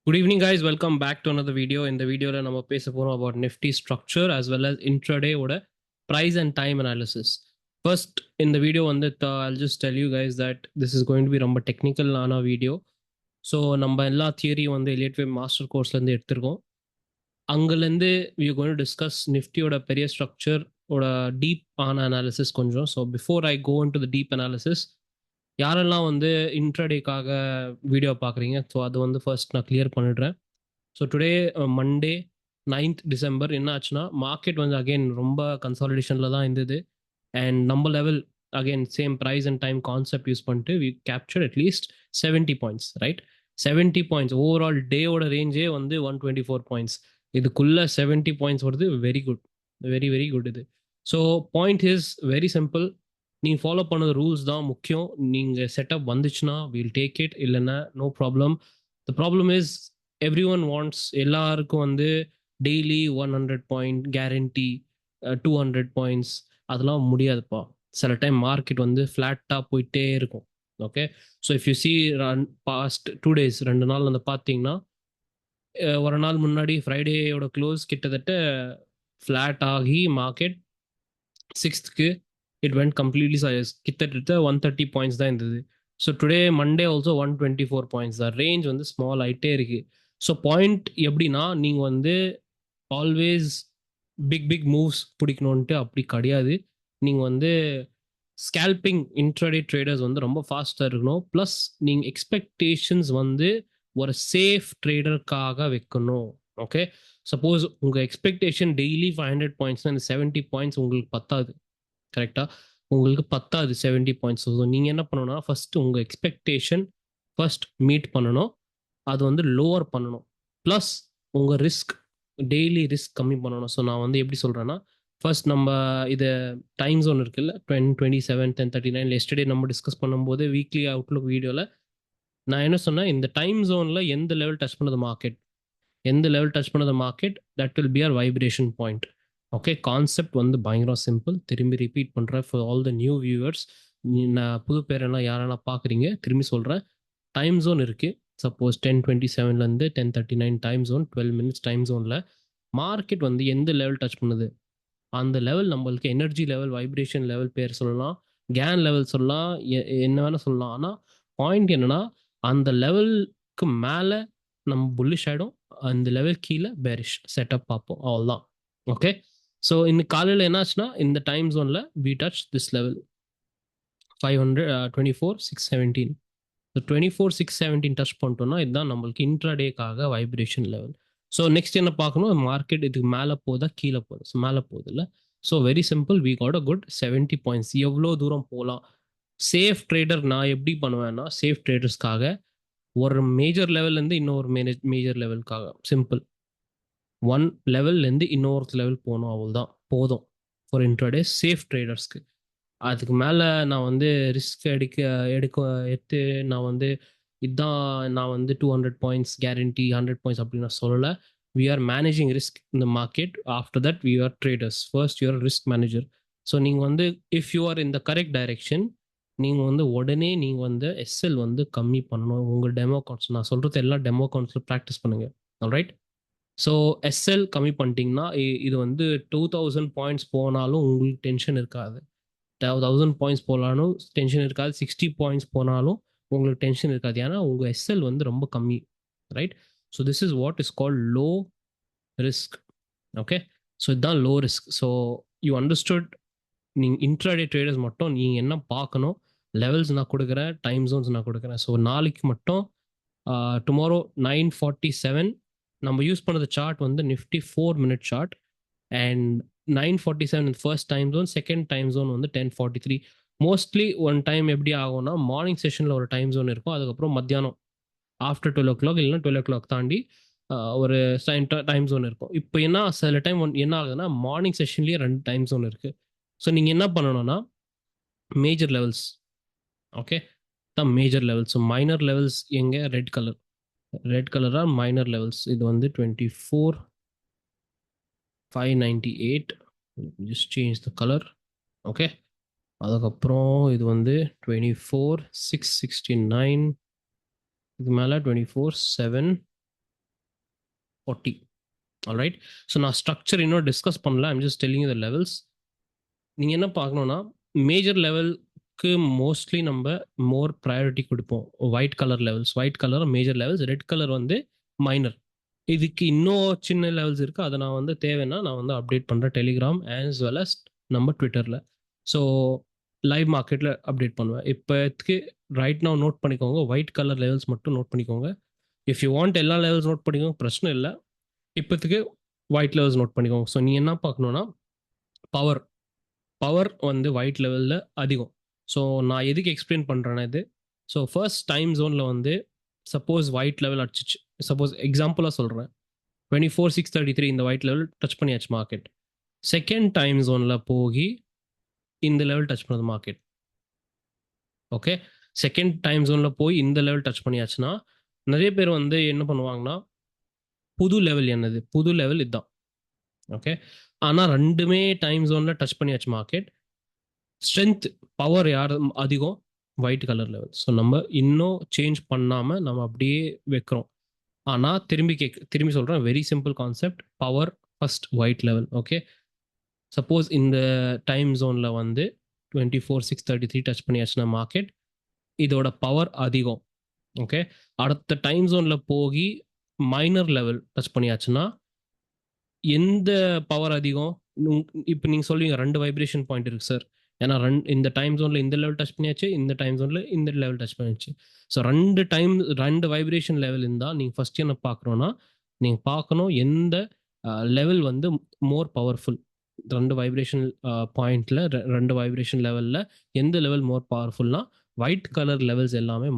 Good evening, guys. Welcome back to another video. In the video, நம்ம பேச போறோம் about Nifty structure as well as intraday ஓட price and time analysis. First, in the video வந்து I'll just tell you guys that this is going to be ரொம்ப technical ஆன video. So நம்ம எல்லா theory வந்து எலியட் வே master கோர்ஸ்லேருந்து எடுத்திருக்கோம். அங்கேருந்து we are going to discuss நிஃப்டியோட பெரிய ஸ்ட்ரக்சர் ஓட டீப் ஆன அனாலிசிஸ் கொஞ்சம். So before I go in to the deep analysis, யாரெல்லாம் வந்து இன்ட்ராடேக்காக வீடியோ பார்க்குறீங்க, ஸோ அது வந்து ஃபர்ஸ்ட் நான் கிளியர் பண்ணிடுறேன். So today Monday 9th December என்ன ஆச்சுன்னா, மார்க்கெட் வந்து அகெயின் ரொம்ப கன்சாலிடேஷனில் தான் இருந்தது. அண்ட் நம்ம level again same price and time concept use பண்ணிட்டு we capture at least 70 points, right? 70 points overall டேயோட ரேஞ்சே வந்து 124 பாயிண்ட்ஸ். இதுக்குள்ள 70 பாயிண்ட்ஸ் வருது, very good, very very good இது. So point is very simple. நீங்கள் ஃபாலோ பண்ணது ரூல்ஸ் தான் முக்கியம். நீங்கள் செட்டப் வந்துச்சுன்னா வில் டேக் இட், இல்லைன்னா no problem. The problem is everyone wants, எல்லாருக்கும் வந்து டெய்லி 100 பாயிண்ட் கேரண்டி, 200 பாயிண்ட்ஸ், அதெல்லாம் முடியாதுப்பா. சில டைம் மார்க்கெட் வந்து ஃப்ளாட்டாக போயிட்டே இருக்கும். Okay, so if you see past 2 days 2 நாள் வந்து பார்த்தீங்கன்னா, ஒரு நாள் முன்னாடி ஃப்ரைடேயோட க்ளோஸ் கிட்டத்தட்ட ஃப்ளாட் ஆகி market 6th it went completely கிட்டத்தட்ட 130 பாயிண்ட்ஸ் தான் இருந்தது. So today Monday also 124 points தான். ரேஞ்ச் வந்து ஸ்மால் ஆகிட்டே இருக்கு. ஸோ பாயிண்ட் எப்படின்னா, நீங்கள் வந்து ஆல்வேஸ் பிக் பிக் மூவ்ஸ் பிடிக்கணுன்ட்டு அப்படி கிடையாது. நீங்கள் வந்து ஸ்கேல்பிங் இன்ட்ராடே ட்ரேடர்ஸ் வந்து ரொம்ப ஃபாஸ்ட்டாக இருக்கணும். ப்ளஸ் நீங்கள் எக்ஸ்பெக்டேஷன்ஸ் வந்து ஒரு சேஃப் ட்ரேடருக்காக வைக்கணும். ஓகே, சப்போஸ் உங்கள் எக்ஸ்பெக்டேஷன் டெய்லி 500 பாயிண்ட்ஸ்னா இந்த 70 பாயிண்ட்ஸ் உங்களுக்கு பத்தாது. கரெக்டாக உங்களுக்கு பத்தாது 70 பாயிண்ட்ஸ். ஸோ நீங்கள் என்ன பண்ணணும்னா, ஃபஸ்ட்டு உங்கள் எக்ஸ்பெக்டேஷன் ஃபர்ஸ்ட் மீட் பண்ணணும், அது வந்து லோவர் பண்ணணும். ப்ளஸ் உங்கள் ரிஸ்க், டெய்லி ரிஸ்க் கம்மி பண்ணணும். ஸோ நான் வந்து எப்படி சொல்கிறேன்னா, ஃபர்ஸ்ட் நம்ம இது டைம் ஜோன் இருக்குல்ல, 27 10:39 எஸ்டர்டே நம்ம டிஸ்கஸ் பண்ணும்போது வீக்லி அவுட்லுக் வீடியோவில் நான் என்ன சொன்னேன், இந்த டைம் ஜோனில் எந்த லெவல் டச் பண்ணது மார்க்கெட், எந்த லெவல் டச் பண்ணது market, that will be our vibration point. Okay, concept வந்து பயங்கரம் சிம்பிள். திரும்பி ரிப்பீட் பண்ணுறேன் for all the new viewers. நான் புது பேரெல்லாம் யாரெல்லாம் பார்க்குறீங்க திரும்பி சொல்கிறேன். டைம் ஜோன் இருக்குது. Suppose 10:27 10:39 time zone, 12 minutes time ஜோனில் மார்க்கெட் வந்து எந்த லெவல் டச் பண்ணுது, அந்த லெவல் நம்மளுக்கு எனர்ஜி லெவல், வைப்ரேஷன் லெவல் பேர் சொல்லலாம், கேன் லெவல் சொல்லலாம், என்ன வேணால் சொல்லலாம். ஆனால் பாயிண்ட் என்னன்னா, அந்த லெவலுக்கு மேலே நம்ம புல்லிஷ் ஆகிடும், அந்த லெவல் கீழே பேரிஷ் செட்டப் பார்ப்போம், அவ்வளோதான். ஓகே, ஸோ இன்னைக்கு காலையில் என்னாச்சுன்னா, இந்த டைம் ஜோனில் we touch this level 524,617. 24,617 touch பண்ணிட்டோம்னா இதுதான் நம்மளுக்கு இன்ட்ராடேக்காக வைப்ரேஷன் லெவல். ஸோ நெக்ஸ்ட் என்ன பார்க்கணும், மார்க்கெட் இதுக்கு மேலே போதா கீழே போகுது. ஸோ மேலே போகுது இல்லை. So very simple, we got a good 70 points. எவ்வளோ தூரம் போகலாம்? சேஃப் ட்ரேடர் நான் எப்படி பண்ணுவேன்னா, சேஃப் ட்ரேடர்ஸ்க்காக ஒரு மேஜர் லெவல்லேருந்து இன்னொரு மேஜர் லெவலுக்காக சிம்பிள், ஒன் லெவல்லேருந்து இன்னொரு லெவல் போகணும், அவ்வளோதான் போதும் ஃபார் இன்ட்ராடே சேஃப் ட்ரேடர்ஸ்க்கு. அதுக்கு மேலே நான் வந்து ரிஸ்க் எடுத்து நான் வந்து இதுதான் நான் வந்து 200 பாயிண்ட்ஸ் கேரண்டி 100 பாயிண்ட்ஸ் அப்படின்னு நான் சொல்லலை. வி ஆர் மேனேஜிங் ரிஸ்க் இந்த market. After that we are traders. First you're risk manager. So நீங்கள் வந்து if you are in the correct direction, நீங்கள் வந்து உடனே நீங்கள் வந்து எஸ்எல் வந்து கம்மி பண்ணணும். உங்கள் டெமோ அக்கௌண்ட்ஸ், நான் சொல்கிறது எல்லாம் டெமோ அக்கௌண்ட்ஸில் ப்ராக்டிஸ் பண்ணுங்கள். ஆல்ரைட், ஸோ எஸ்எல் கம்மி பண்ணிட்டீங்கன்னா இது வந்து 2000 பாயிண்ட்ஸ் போனாலும் உங்களுக்கு டென்ஷன் இருக்காது. 1000 பாயிண்ட்ஸ் போனாலும் டென்ஷன் இருக்காது. 60 பாயிண்ட்ஸ் போனாலும் உங்களுக்கு டென்ஷன் இருக்காது. ஏன்னா உங்கள் எஸ்எல் வந்து ரொம்ப கம்மி, right? So this is what is called low risk. Okay, so இதுதான் low risk. So you understood. நீங்கள் இன்ட்ராடே ட்ரேடர்ஸ் மட்டும் நீங்கள் என்ன பார்க்கணும், லெவல்ஸ் நான் கொடுக்குறேன், டைம் ஜோன்ஸ் நான் கொடுக்குறேன். ஸோ நாளைக்கு மட்டும் டுமாரோ 9:47 நம்ம யூஸ் பண்ணது சார்ட் வந்து Nifty 4-minute chart. And 9:47 first time zone, second time zone வந்து 10:43. மோஸ்ட்லி ஒன் டைம் எப்படி ஆகும்னா, மார்னிங் செஷனில் ஒரு டைம் ஜோன் இருக்கும், அதுக்கப்புறம் மத்தியானம் ஆஃப்டர் 12 o'clock இல்லைன்னா 12 o'clock தாண்டி ஒரு டைம் ஜோன் இருக்கும். இப்போ என்ன சில டைம் என்ன ஆகுதுன்னா, மார்னிங் செஷன்லேயே 2 டைம் ஜோன் இருக்குது. ஸோ நீங்கள் என்ன பண்ணணும்னா, மேஜர் லெவல்ஸ், ஓகே தான் major levels. So minor levels எங்கே, ரெட் கலராக மைனர் லெவல்ஸ். இது வந்து 24,598. just change the color. Okay, அதுக்கப்புறம் இது வந்து 24,669. இது மேலே 24,700. 40. All right. ஸோ நான் ஸ்ட்ரக்சர் இன்னும் டிஸ்கஸ் பண்ணல. I'm just telling the levels. நீங்கள் என்ன பார்க்கணுன்னா, மேஜர் லெவலுக்கு மோஸ்ட்லி நம்ம மோர் ப்ரையாரிட்டி கொடுப்போம். White colour levels, white colour major levels, red colour வந்து மைனர். இதுக்கு இன்னும் சின்ன லெவல்ஸ் இருக்குது. அதை நான் வந்து தேவைன்னா நான் வந்து அப்டேட் பண்ணுறேன் டெலிகிராம் ஆஸ் வெல் அஸ் நம்ம ட்விட்டரில். ஸோ லைவ் மார்க்கெட்டில் அப்டேட் பண்ணுவேன். இப்போத்துக்கு ரைட் நான் நோட் பண்ணிக்கோங்க, ஒயிட் கலர் லெவல்ஸ் மட்டும் நோட் பண்ணிக்கோங்க. இஃப் யூ வாண்ட் எல்லா லெவல்ஸ் நோட் பண்ணிக்கோங்க, பிரச்சனை இல்லை. இப்போத்துக்கு ஒயிட் லெவல்ஸ் நோட் பண்ணிக்கோங்க. ஸோ நீங்கள் என்ன பார்க்கணுன்னா, பவர் வந்து ஒயிட் லெவலில் அதிகம். ஸோ நான் எதுக்கு எக்ஸ்பிளைன் பண்ணுறேன்னா இது, ஸோ ஃபர்ஸ்ட் டைம் ஜோனில் வந்து சப்போஸ் ஒயிட் லெவல் அடிச்சிச்சு, சப்போஸ் எக்ஸாம்பிளாக சொல்கிறேன், 24,633 இந்த ஒயிட் லெவல் டச் பண்ணியாச்சு மார்க்கெட். செகண்ட் டைம் ஜோனில் போய் இந்த லெவல் டச் பண்ணது மார்க்கெட். ஓகே, செகண்ட் டைம் ஜோனில் போய் இந்த லெவல் டச் பண்ணியாச்சுன்னா நிறைய பேர் வந்து என்ன பண்ணுவாங்கன்னா, புது லெவல் என்னது, புது லெவல் இதுதான். ஓகே, ஆனால் ரெண்டுமே டைம் ஜோனில் டச் பண்ணியாச்சு மார்க்கெட். ஸ்ட்ரென்த் பவர் யார் அதிகம், ஒயிட் கலர் லெவல். ஸோ நம்ம இன்னும் சேஞ்ச் பண்ணாமல் நம்ம அப்படியே வைக்கிறோம். ஆனால் திரும்பி சொல்கிறேன், very simple concept, power first white level. Okay, suppose இந்த டைம் ஜோனில் வந்து 24,633 டச் பண்ணியாச்சுன்னா மார்க்கெட், இதோட பவர் அதிகம். ஓகே, அடுத்த டைம் ஜோனில் போய் மைனர் லெவல் டச் பண்ணியாச்சுன்னா எந்த பவர் அதிகம்? இப்போ நீங்கள் சொல்லுவீங்க 2 வைப்ரேஷன் பாயிண்ட் இருக்குது சார். ஏன்னா இந்த டைம் ஜோனில் இந்த லெவல் டச் பண்ணியாச்சு, இந்த டைம் ஜோனில் இந்த லெவல் டச் பண்ணியாச்சு. ஸோ ரெண்டு வைப்ரேஷன் லெவல் இருந்தால் நீங்கள் ஃபஸ்ட் என்ன பார்க்குறோன்னா, நீங்கள் பார்க்கணும் எந்த லெவல் வந்து மோர் பவர்ஃபுல். 2 வைப்ரேஷன் பாயிண்டில் 2 வைப்ரேஷன் லெவலில் எந்த லெவல் மோர் பவர்ஃபுல்னா ஒயிட் கலர் லெவல்ஸ் எல்லாமே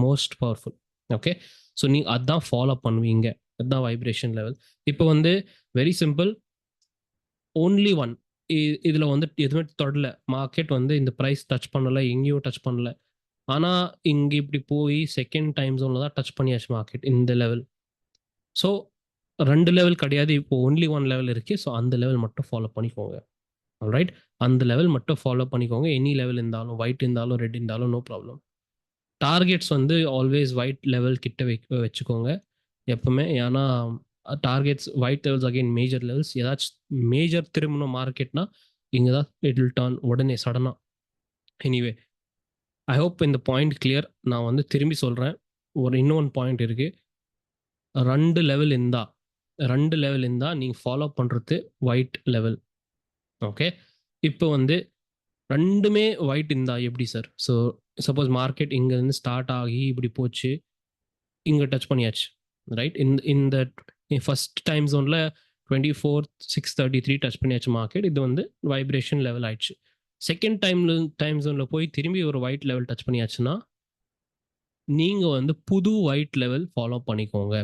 மோஸ்ட் பவர்ஃபுல். ஓகே, ஸோ நீங்கள் அதான் ஃபாலோ பண்ணுவீங்க, அதுதான் வைப்ரேஷன் லெவல். இப்போ வந்து வெரி சிம்பிள், ஓன்லி ஒன், இதில் வந்து எதுவுமே தொடல, மார்க்கெட் வந்து இந்த ப்ரைஸ் டச் பண்ணலை, எங்கேயும் டச் பண்ணல. ஆனால் இங்கே இப்படி போய் செகண்ட் டைம் ஜோனில் தான் டச் பண்ணியாச்சு மார்க்கெட் இந்த லெவல். ஸோ 2 லெவல் கிடையாது, இப்போ ஒன்லி 1 லெவல் இருக்குது. ஸோ அந்த லெவல் மட்டும் ஃபாலோ பண்ணிக்கோங்க. ஆல்ரைட், அந்த லெவல் மட்டும் ஃபாலோ பண்ணிக்கோங்க. எனி லெவல் இருந்தாலும், ஒயிட் இருந்தாலும் ரெட் இருந்தாலும் நோ ப்ராப்ளம். டார்கெட்ஸ் வந்து ஆல்வேஸ் ஒயிட் லெவல் கிட்ட வச்சுக்கோங்க எப்பவுமே. ஏன்னா targets white levels again major levels. ஏதாச்சும் மேஜர் திரும்பணும் மார்க்கெட்னா இங்கே தான் இட் வில் டர்ன் உடனே சடனாக. எனிவே, ஐ ஹோப் இந்த பாயிண்ட் கிளியர். நான் வந்து திரும்பி சொல்கிறேன், இன்னொன்று பாயிண்ட் இருக்குது. 2 லெவல் இருந்தால் நீங்கள் ஃபாலோ பண்ணுறது ஒயிட் லெவல். ஓகே, இப்போ வந்து ரெண்டுமே ஒயிட் இருந்தா எப்படி சார்? ஸோ சப்போஸ் மார்க்கெட் இங்கேருந்து ஸ்டார்ட் ஆகி இப்படி போச்சு, இங்கே டச் பண்ணியாச்சு, ரைட்? இந்த ஃபர்ஸ்ட் டைம் ஜோனில் 24,633 டச் பண்ணியாச்சு மார்க்கெட். இது வந்து வைப்ரேஷன் லெவல் ஆயிடுச்சு. செகண்ட் டைம் ஜோனில் போய் திரும்பி ஒரு ஒயிட் லெவல் டச் பண்ணியாச்சுன்னா நீங்கள் வந்து புது ஒயிட் லெவல் ஃபாலோ பண்ணிக்கோங்க.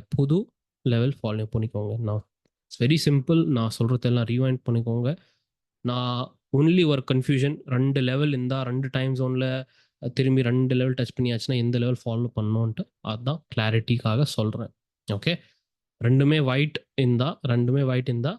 நான் இட்ஸ் வெரி சிம்பிள். நான் சொல்கிறதெல்லாம் ரீவைண்ட் பண்ணிக்கோங்க. நான் ஒன்லி ஒரு கன்ஃபியூஷன், 2 லெவல் இருந்தால் 2 டைம் ஜோனில் திரும்பி 2 லெவல் டச் பண்ணியாச்சுன்னா எந்த லெவல் ஃபாலோ பண்ணணுன்ட்டு அதுதான் கிளாரிட்டிக்காக சொல்கிறேன். ஓகே, ரெண்டுமே ஒயிட் இருந்தால்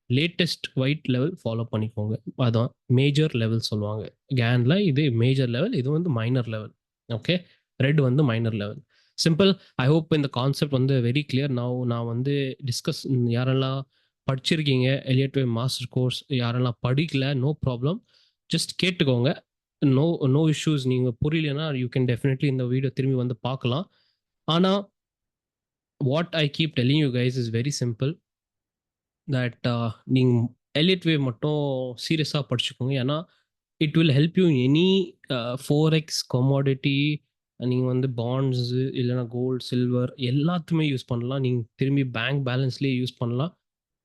லேட்டஸ்ட் ஒயிட் லெவல் ஃபாலோ பண்ணிக்கோங்க. அதான் மேஜர் லெவல் சொல்லுவாங்க கேனில். இது மேஜர் லெவல், இது வந்து மைனர் லெவல். ஓகே, ரெட் வந்து minor level. Simple. I hope இந்த கான்செப்ட் வந்து வெரி கிளியர். நான் வந்து டிஸ்கஸ், யாரெல்லாம் படிச்சிருக்கீங்க எலியட் வேவ் மாஸ்டர் கோர்ஸ், யாரெல்லாம் படிக்கல நோ ப்ராப்ளம், ஜஸ்ட் கேட்டுக்கோங்க. No issues. நீங்கள் புரியலன்னா யூ கேன் டெஃபினெட்லி இந்த வீடியோ திரும்பி வந்து பார்க்கலாம். ஆனால் what I keep telling you guys is very simple, that நீங்கள் எலியட் வேவ் மட்டும் சீரியஸாக படிச்சுக்கோங்க. ஏன்னா it will help you any forex commodity. நீங்கள் வந்து பாண்ட்ஸு இல்லைனா கோல்டு சில்வர் எல்லாத்துமே யூஸ் பண்ணலாம். நீங்கள் திரும்பி பேங்க் பேலன்ஸ்லேயே யூஸ் பண்ணலாம்.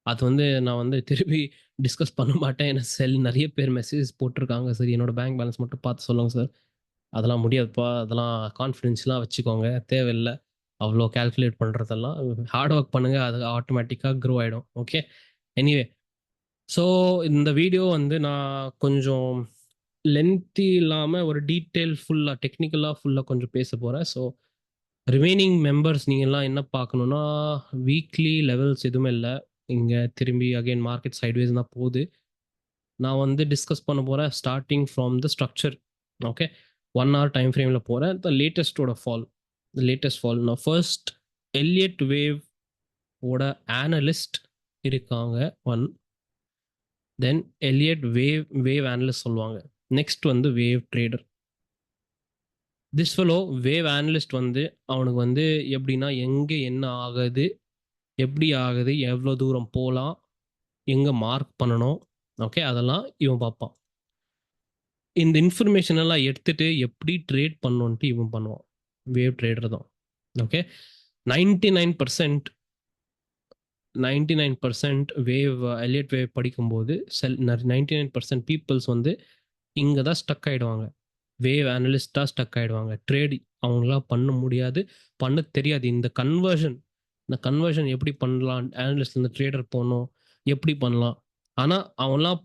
அது வந்து நான் வந்து திரும்பி டிஸ்கஸ் பண்ண மாட்டேன். ஏன்னா நிறைய பேர் மெசேஜ் போட்டிருக்காங்க, சரி என்னோட பேங்க் பேலன்ஸ் மட்டும் பார்த்து சொல்லுங்கள் சார். அதெல்லாம் முடியாதுப்பா, அதெல்லாம் கான்ஃபிடென்ஸ்லாம் வச்சுக்கோங்க, தேவையில்லை அவ்வளோ கேல்குலேட் பண்ணுறதெல்லாம். ஹார்ட் ஒர்க் பண்ணுங்கள், அது ஆட்டோமேட்டிக்காக க்ரோ ஆகிடும். ஓகே, எனிவே, ஸோ இந்த வீடியோ வந்து நான் கொஞ்சம் லென்த்தி இல்லாமல் ஒரு டீட்டெயில் ஃபுல்லாக டெக்னிக்கலாக ஃபுல்லாக கொஞ்சம் பேச போகிறேன். ஸோ ரிமைனிங் மெம்பர்ஸ் நீங்கள்லாம் என்ன பார்க்கணுன்னா, வீக்லி லெவல்ஸ் எதுவுமே இல்லை. இங்கே திரும்பி அகைன் மார்க்கெட் சைட்வேஸ் தான் போகுது. நான் வந்து டிஸ்கஸ் பண்ண போகிறேன் starting from the structure. Okay, 1 hour time ஃப்ரேமில் போகிறேன். Latest fall. நான் ஃபர்ஸ்ட் எலியட் வேவ் ஓட அனலிஸ்ட் இருக்காங்க ஒன். தென் எலியட் வேவ் அனலிஸ்ட் சொல்லுவாங்க. நெக்ஸ்ட் வந்து wave trader. This fellow wave analyst வந்து அவனுக்கு வந்து எப்படின்னா எங்கே என்ன ஆகுது, எப்படி ஆகுது, எவ்வளோ தூரம் போகலாம், எங்கே மார்க் பண்ணணும், ஓகே, அதெல்லாம் இவன் பார்ப்பான். இந்த இன்ஃபர்மேஷன் எல்லாம் எடுத்துட்டு எப்படி ட்ரேட் பண்ணணுன்ட்டு இவன் பண்ணுவான். வேவ் ட்ரேடர் தான். ஓகே, 99% 99% வேவ் எலியட் வேவ் படிக்கும்போது 99% பீப்புள்ஸ் வந்து இங்கே தான் ஸ்டக் ஆகிடுவாங்க. வேவ் அனலிஸ்டாக ஸ்டக் ஆகிடுவாங்க. ட்ரேட் அவங்களாம் பண்ண முடியாது, பண்ண தெரியாது. இந்த கன்வர்ஷன் எப்படி பண்ணலாம், அனலிஸ்ட்லேருந்து ட்ரேடர் போகணும், எப்படி பண்ணலாம். ஆனால் அவங்களாம்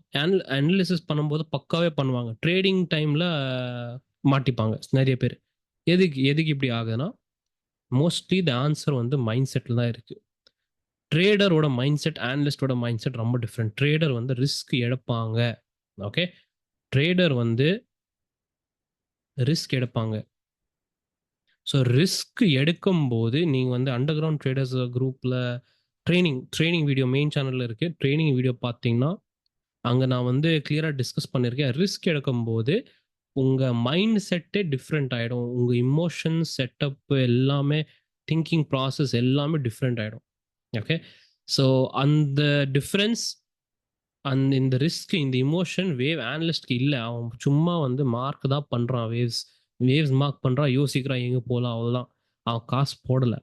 அனலிசிஸ் பண்ணும்போது பக்காவே பண்ணுவாங்க. ட்ரேடிங் டைமில் மாட்டிப்பாங்க நிறைய பேர். எதுக்கு எதுக்கு இப்படி ஆகுதுன்னா, மோஸ்ட்லி த ஆன்சர் வந்து மைண்ட் செட்டில் தான் இருக்குது. ட்ரேடரோட மைண்ட் செட், அனலிஸ்டோட மைண்ட் செட் ரொம்ப டிஃப்ரெண்ட். ட்ரேடர் வந்து ரிஸ்க் எடுப்பாங்க. ஓகே, ட்ரேடர் வந்து ரிஸ்க் எடுப்பாங்க. ஸோ ரிஸ்க் எடுக்கும்போது நீங்கள் வந்து அண்டர் கிரவுண்ட் ட்ரேடர்ஸ் குரூப்பில் ட்ரைனிங் வீடியோ மெயின் சேனலில் இருக்குது. ட்ரைனிங் வீடியோ பார்த்தீங்கன்னா அங்கே நான் வந்து கிளியராக டிஸ்கஸ் பண்ணியிருக்கேன். ரிஸ்க் எடுக்கும்போது உங்கள் மைண்ட் செட்டே டிஃப்ரெண்ட் ஆகிடும். உங்கள் இமோஷன்ஸ் செட்டப் எல்லாமே, திங்கிங் ப்ராசஸ் எல்லாமே டிஃப்ரெண்ட் ஆகிடும். ஓகே, ஸோ அந்த டிஃப்ரென்ஸ், இந்த ரிஸ்க், இந்த இமோஷன் வேவ் அனலிஸ்ட்க்கு இல்லை. அவன் சும்மா வந்து மார்க் தான் பண்ணுறான். வேவ்ஸ் மார்க் பண்ணுறான், யோசிக்கிறான் எங்கே போகலாம், அவ்வளோதான். அவன் காசு போடலை.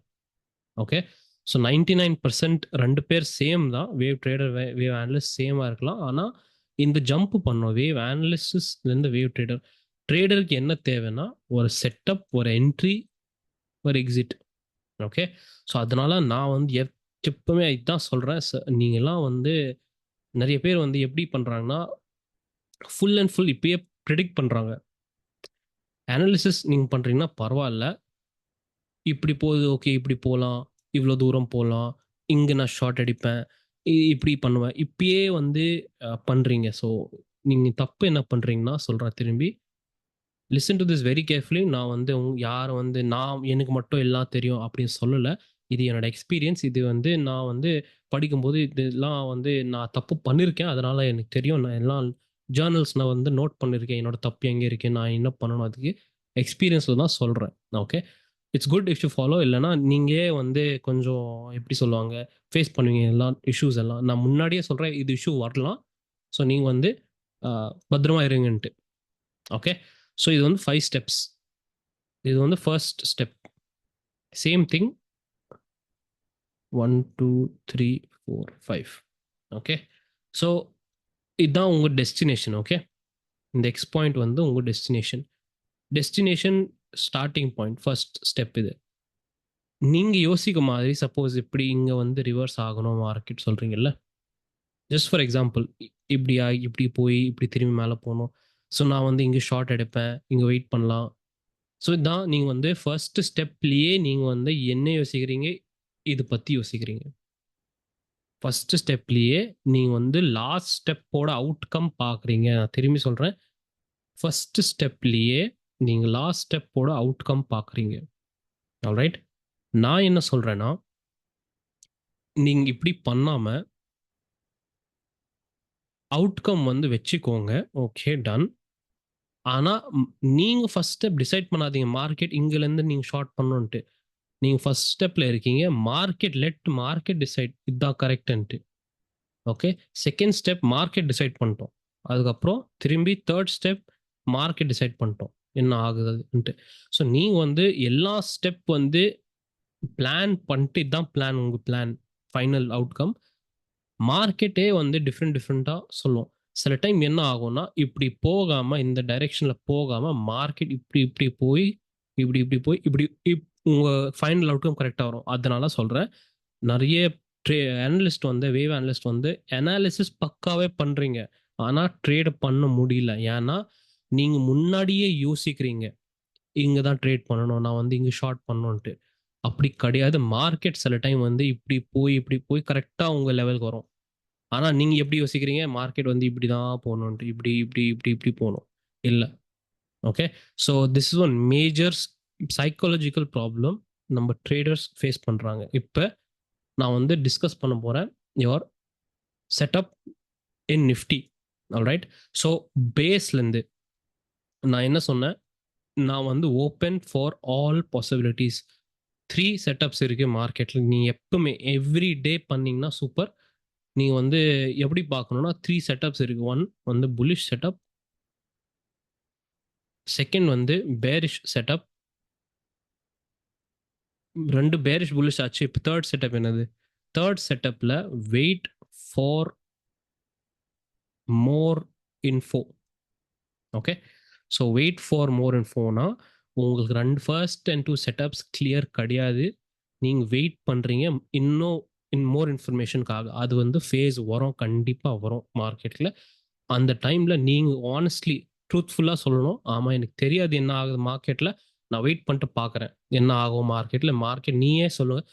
ஓகே, ஸோ 99% 2 பேர் சேம் தான். வேவ் ட்ரேடர், வேவ் அனலிஸ்ட் சேமாக இருக்கலாம். ஆனால் இந்த ஜம்ப் பண்ணோம் வேவ் அனலிஸ்ட்லேருந்து வேவ் ட்ரேடர். ட்ரேடருக்கு என்ன தேவைன்னா ஒரு செட்டப், ஒரு என்ட்ரி, ஒரு எக்ஸிட். ஓகே, ஸோ அதனால நான் வந்து எப்பவுமே இதுதான் சொல்கிறேன். நீங்கள்லாம் வந்து நிறைய பேர் வந்து எப்படி பண்ணுறாங்கன்னா ஃபுல் அண்ட் ஃபுல் இப்பயே ப்ரிடிக்ட் பண்ணுறாங்க. அனாலிசிஸ் நீங்கள் பண்ணுறீங்கன்னா பரவாயில்ல, இப்படி போகுது, ஓகே இப்படி போகலாம், இவ்வளோ தூரம் போகலாம், இங்கே நான் ஷார்ட் அடிப்பேன், இப்படி பண்ணுவேன், இப்பயே வந்து பண்ணுறீங்க. ஸோ நீங்கள் தப்பு என்ன பண்ணுறீங்கன்னா சொல்கிறேன் திரும்பி, listen to this very carefully. நான் வந்து யாரை வந்து எனக்கு மட்டும் எல்லாம் தெரியும் அப்படின்னு சொல்லலை. இது என்னோட எக்ஸ்பீரியன்ஸ். இது வந்து நான் வந்து படிக்கும்போது இதெல்லாம் வந்து நான் தப்பு பண்ணியிருக்கேன். அதனால எனக்கு தெரியும். நான் எல்லாம் ஜேர்னல்ஸ் நான் வந்து நோட் பண்ணியிருக்கேன். என்னோட தப்பு எங்கே இருக்கு, நான் என்ன பண்ணணும், அதுக்கு எக்ஸ்பீரியன்ஸில் தான் சொல்கிறேன். Okay, it's good if you follow. இல்லைனா நீங்கள் வந்து கொஞ்சம் எப்படி சொல்லுவாங்க, ஃபேஸ் பண்ணுவீங்க எல்லாம் இஷ்யூஸ் எல்லாம். நான் முன்னாடியே சொல்கிறேன் இது இஷ்யூ வரலாம். ஸோ நீங்கள் வந்து பத்திரமா இருங்கன்ட்டு. ஓகே, ஸோ இது வந்து 5 ஸ்டெப்ஸ். இது வந்து first step. Same thing 1 2 3 4 5. Okay, so இதுதான் உங்கள் டெஸ்டினேஷன். ஓகே, இந்த எக்ஸ் பாயிண்ட் வந்து உங்கள் destination starting point, first step. இது நீங்கள் யோசிக்க மாதிரி, சப்போஸ் இப்படி இங்கே வந்து ரிவர்ஸ் ஆகணும் மார்க்கெட் சொல்கிறீங்கல்ல, ஜஸ்ட் ஃபார் எக்ஸாம்பிள், இப்படி போய் இப்படி திரும்பி மேலே போகணும். ஸோ நான் வந்து இங்கே ஷார்ட் எடுப்பேன், இங்கே வெயிட் பண்ணலாம். ஸோ இதான் நீங்கள் வந்து ஃபர்ஸ்ட் ஸ்டெப்லேயே நீங்கள் வந்து என்ன யோசிக்கிறீங்க, இது பற்றி யோசிக்கிறீங்க. ஃபர்ஸ்ட் ஸ்டெப்லேயே நீங்கள் வந்து லாஸ்ட் ஸ்டெப்போட அவுட்கம் பார்க்குறீங்க. நான் திரும்பி சொல்கிறேன், ஃபர்ஸ்ட் ஸ்டெப்லேயே நீங்கள் லாஸ்ட் ஸ்டெப்போட அவுட்கம் பார்க்குறீங்க. ஆல்ரைட், நான் என்ன சொல்கிறேன்னா, நீங்கள் இப்படி பண்ணாமல் அவுட்கம் வந்து வச்சுக்கோங்க. Okay, done. ஆனால் நீங்கள் ஃபர்ஸ்ட் ஸ்டெப் டிசைட் பண்ணாதீங்க மார்க்கெட் இங்கேருந்து நீங்கள் ஷார்ட் பண்ணணுன்ட்டு. நீங்கள் ஃபர்ஸ்ட் ஸ்டெப்பில் இருக்கீங்க, மார்க்கெட் டிசைட் இதுதான் கரெக்டுன்ட்டு. Okay, second step market decide பண்ணிட்டோம். அதுக்கப்புறம் திரும்பி தேர்ட் ஸ்டெப் மார்க்கெட் டிசைட் பண்ணிட்டோம் என்ன ஆகுதுன்ட்டு. ஸோ நீங்கள் வந்து எல்லா ஸ்டெப் வந்து பிளான் பண்ணிட்டு, இதுதான் பிளான், உங்கள் பிளான் ஃபைனல் அவுட்கம். மார்க்கெட்டே வந்து டிஃப்ரெண்ட்டாக சொல்லும். சில டைம் என்ன ஆகும்னா, இப்படி போகாமல், இந்த டைரெக்ஷனில் போகாமல் மார்க்கெட் இப்படி போய் இப்படி உங்கள் ஃபைனல் அவுட்கம் கரெக்டாக வரும். அதனால சொல்கிறேன், நிறைய அனலிஸ்ட் வந்து வேவ் அனலிஸ்ட் வந்து அனாலிசிஸ் பக்காவே பண்ணுறீங்க, ஆனால் ட்ரேட் பண்ண முடியல. ஏன்னா நீங்கள் முன்னாடியே யோசிக்கிறீங்க இங்கே தான் ட்ரேட் பண்ணணும், நான் வந்து இங்கே ஷார்ட் பண்ணணுன்ட்டு. அப்படி கிடையாது. மார்க்கெட் சில டைம் வந்து இப்படி போய் கரெக்டாக உங்கள் லெவலுக்கு வரும். ஆனால் நீங்கள் எப்படி யோசிக்கிறீங்க, மார்க்கெட் வந்து இப்படி தான் போகணுன்ட்டு, இப்படி போகணும். இல்லை. Okay, so this is one major psychological problem நம்ம ட்ரேடர்ஸ் ஃபேஸ் பண்ணுறாங்க. இப்போ நான் வந்து டிஸ்கஸ் பண்ண போகிறேன் your setup in Nifty. Alright. So பேஸ்லேருந்து நான் என்ன சொன்னேன், நான் வந்து open for all possibilities. 3 setups இருக்கு மார்க்கெட்டில். நீ எப்பவுமே எவ்ரி டே பண்ணீங்கன்னா சூப்பர். நீங்க வந்து எப்படி பார்க்கணும்னா 3 செட்டப்ஸ் இருக்கு. ஒன் வந்து புல்லிஷ் செட்டப், செகண்ட் வந்து பேரிஷ் செட்டப், 2 பேரிஷ் புல்லிஷ் ஆச்சு. இப்போ தேர்ட் செட்டப் என்னது? தேர்ட் செட்டப்ல wait for more info. Okay. So wait for more இன்ஃபோனா உங்களுக்கு 2 ஃபர்ஸ்ட் அண்ட் 2 செட்டப்ஸ் கிளியர் கிடையாது. நீங்க வெயிட் பண்றீங்க இன்னும் மோர் இன்ஃபர்மேஷனுக்காக. அது வந்து ஃபேஸ் வரும், கண்டிப்பா வரும் மார்க்கெட்ல. அந்த டைம்ல நீங்க ஆனஸ்ட்லி ட்ரூத்ஃபுல்லா சொல்லணும், ஆமா எனக்கு தெரியாது என்ன ஆகுது மார்க்கெட்ல, நான் வெயிட் பண்ணிட்டு பார்க்குறேன் என்ன ஆகும் மார்க்கெட்ல. மார்க்கெட் நீயே சொல்லுங்க,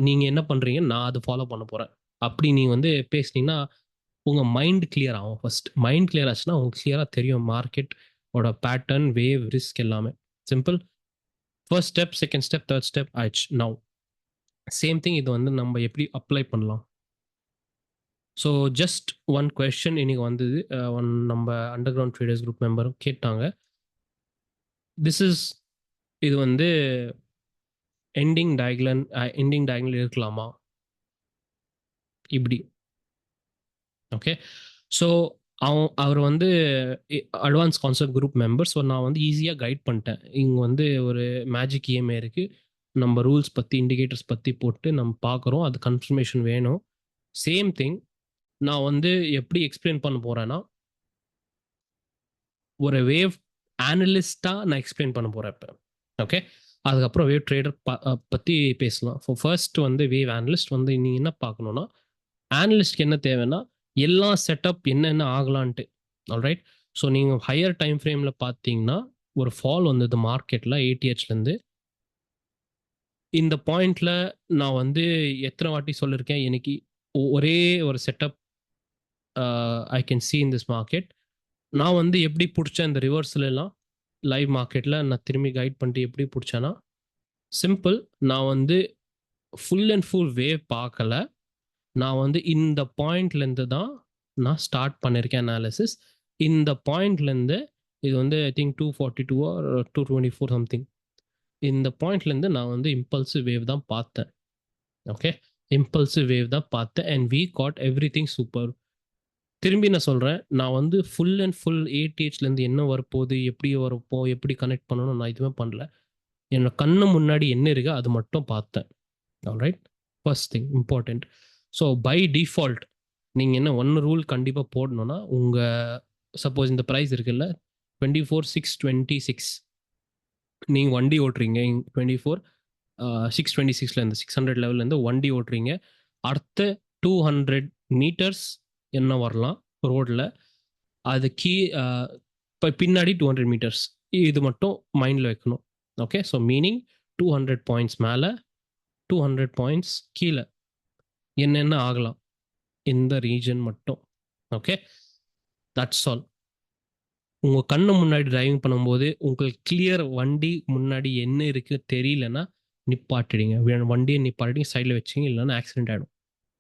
நீங்க என்ன பண்றீங்க, நான் அதை ஃபாலோ பண்ண போறேன். அப்படி நீங்க வந்து பேசுனீங்கன்னா உங்க மைண்ட் கிளியர் ஆகும். ஃபர்ஸ்ட் மைண்ட் கிளியர் ஆச்சுன்னா உங்களுக்கு கிளியரா தெரியும் மார்க்கெட் ஓட பேட்டர்ன், வேவ், ரிஸ்க் எல்லாமே. Simple. First step, second step, third step ஆயிடுச்சு. நவ் சேம் திங் இது வந்து நம்ம எப்படி அப்ளை பண்ணலாம். ஸோ ஜஸ்ட் ஒன் கொஸ்டின் இன்னைக்கு வந்தது. ஒன் நம்ம அண்டர் கிரவுண்ட் ட்ரேடர்ஸ் குரூப் மெம்பரும் கேட்டாங்க. திஸ் இஸ் இது வந்து எண்டிங் டயக்னல் இருக்கலாமா இப்படி. ஓகே. ஸோ அவர் வந்து advance concept group member. So நான் வந்து ஈஸியாக கைட் பண்ணிட்டேன். இங்கே வந்து ஒரு மேஜிக் இஎம்ஐ இருக்குது, நம்ம ரூல்ஸ் பற்றி இண்டிகேட்டர்ஸ் பற்றி போட்டு நம்ம பார்க்குறோம், அது கன்ஃபர்மேஷன் வேணும். சேம் திங் நான் வந்து எப்படி எக்ஸ்பிளைன் பண்ண போகிறேன்னா, ஒரு வேவ் அனலிஸ்டாக நான் எக்ஸ்பிளைன் பண்ண போகிறேன் இப்போ. ஓகே. அதுக்கப்புறம் வேவ் ட்ரேடர் பற்றி பேசலாம். ஃபர்ஸ்ட் வந்து வேவ் அனலிஸ்ட் வந்து நீங்கள் என்ன பார்க்கணுன்னா, அனலிஸ்ட்க்கு என்ன தேவைன்னா எல்லா செட்டப் என்னென்ன ஆகலான்ட்டு. ஆல்ரைட். ஸோ நீங்கள் ஹையர் டைம் ஃப்ரேமில் பார்த்தீங்கன்னா ஒரு ஃபால் வந்தது மார்க்கெட்டில் ஏடிஹெச்லேருந்து. இந்த பாயிண்ட்ல நான் வந்து எத்தனை வாட்டி சொல்லியிருக்கேன், எனக்கு ஒரே ஒரு setup I can see in this market. நான் வந்து எப்படி பிடிச்சேன் இந்த ரிவர்ஸ்ல எல்லாம் லைவ் மார்க்கெட்டில் நான் திரும்பி கைட் பண்ணிட்டு எப்படி பிடிச்சேன்னா, சிம்பிள். நான் வந்து ஃபுல் அண்ட் ஃபுல் வேவ் பார்க்கல. நான் வந்து இந்த பாயிண்ட்லேருந்து தான் நான் ஸ்டார்ட் பண்ணியிருக்கேன் அனாலிசிஸ். இந்த பாயிண்ட்லேருந்து இது வந்து ஐ திங்க் 242 ஆர் 224 சம்திங். இந்த பாயிண்ட்லேருந்து நான் வந்து இம்பல்சிவ் வேவ் தான் பார்த்தேன். ஓகே. இம்பல்சிவ் வேவ் தான் பார்த்தேன் and we got everything super. திரும்பி நான் சொல்கிறேன், நான் வந்து ஃபுல் அண்ட் ஃபுல் ஏடிஹெச்லேருந்து என்ன வரப்போகுது, எப்படி வரப்போம், எப்படி கனெக்ட் பண்ணணும், நான் எதுவுமே பண்ணல. என்னோட கண்ணு முன்னாடி என்ன இருக்கு அது மட்டும் பார்த்தேன். Alright. First thing important. So by default நீங்கள் என்ன ஒன்று ரூல் கண்டிப்பாக போடணும்னா, உங்கள் சப்போஸ் இந்த ப்ரைஸ் இருக்குல்ல 24,626, நீங்கள் வண்டி ஓட்டுறீங்க 626 600 லெவல்லேருந்து வண்டி ஓட்டுறீங்க. அடுத்த 200 மீட்டர்ஸ் என்ன வரலாம் ரோடில், அது இப்போ பின்னாடி 200 மீட்டர்ஸ், இது மட்டும் மைண்டில் வைக்கணும். ஓகே. ஸோ மீனிங் 200 பாயிண்ட்ஸ் மேலே, 200 பாயிண்ட்ஸ் கீழே என்னென்ன ஆகலாம் இந்த ரீஜன் மட்டும். ஓகே. That's all. உங்கள் கண்ணு முன்னாடி டிரைவிங் பண்ணும்போது உங்களுக்கு கிளியர் வண்டி முன்னாடி என்ன இருக்கு தெரியலன்னா நிப்பாட்டிடுங்க. வண்டியை நிப்பாட்டி சைடில் வச்சிங்க, இல்லைன்னா ஆக்சிடென்ட் ஆகிடும்.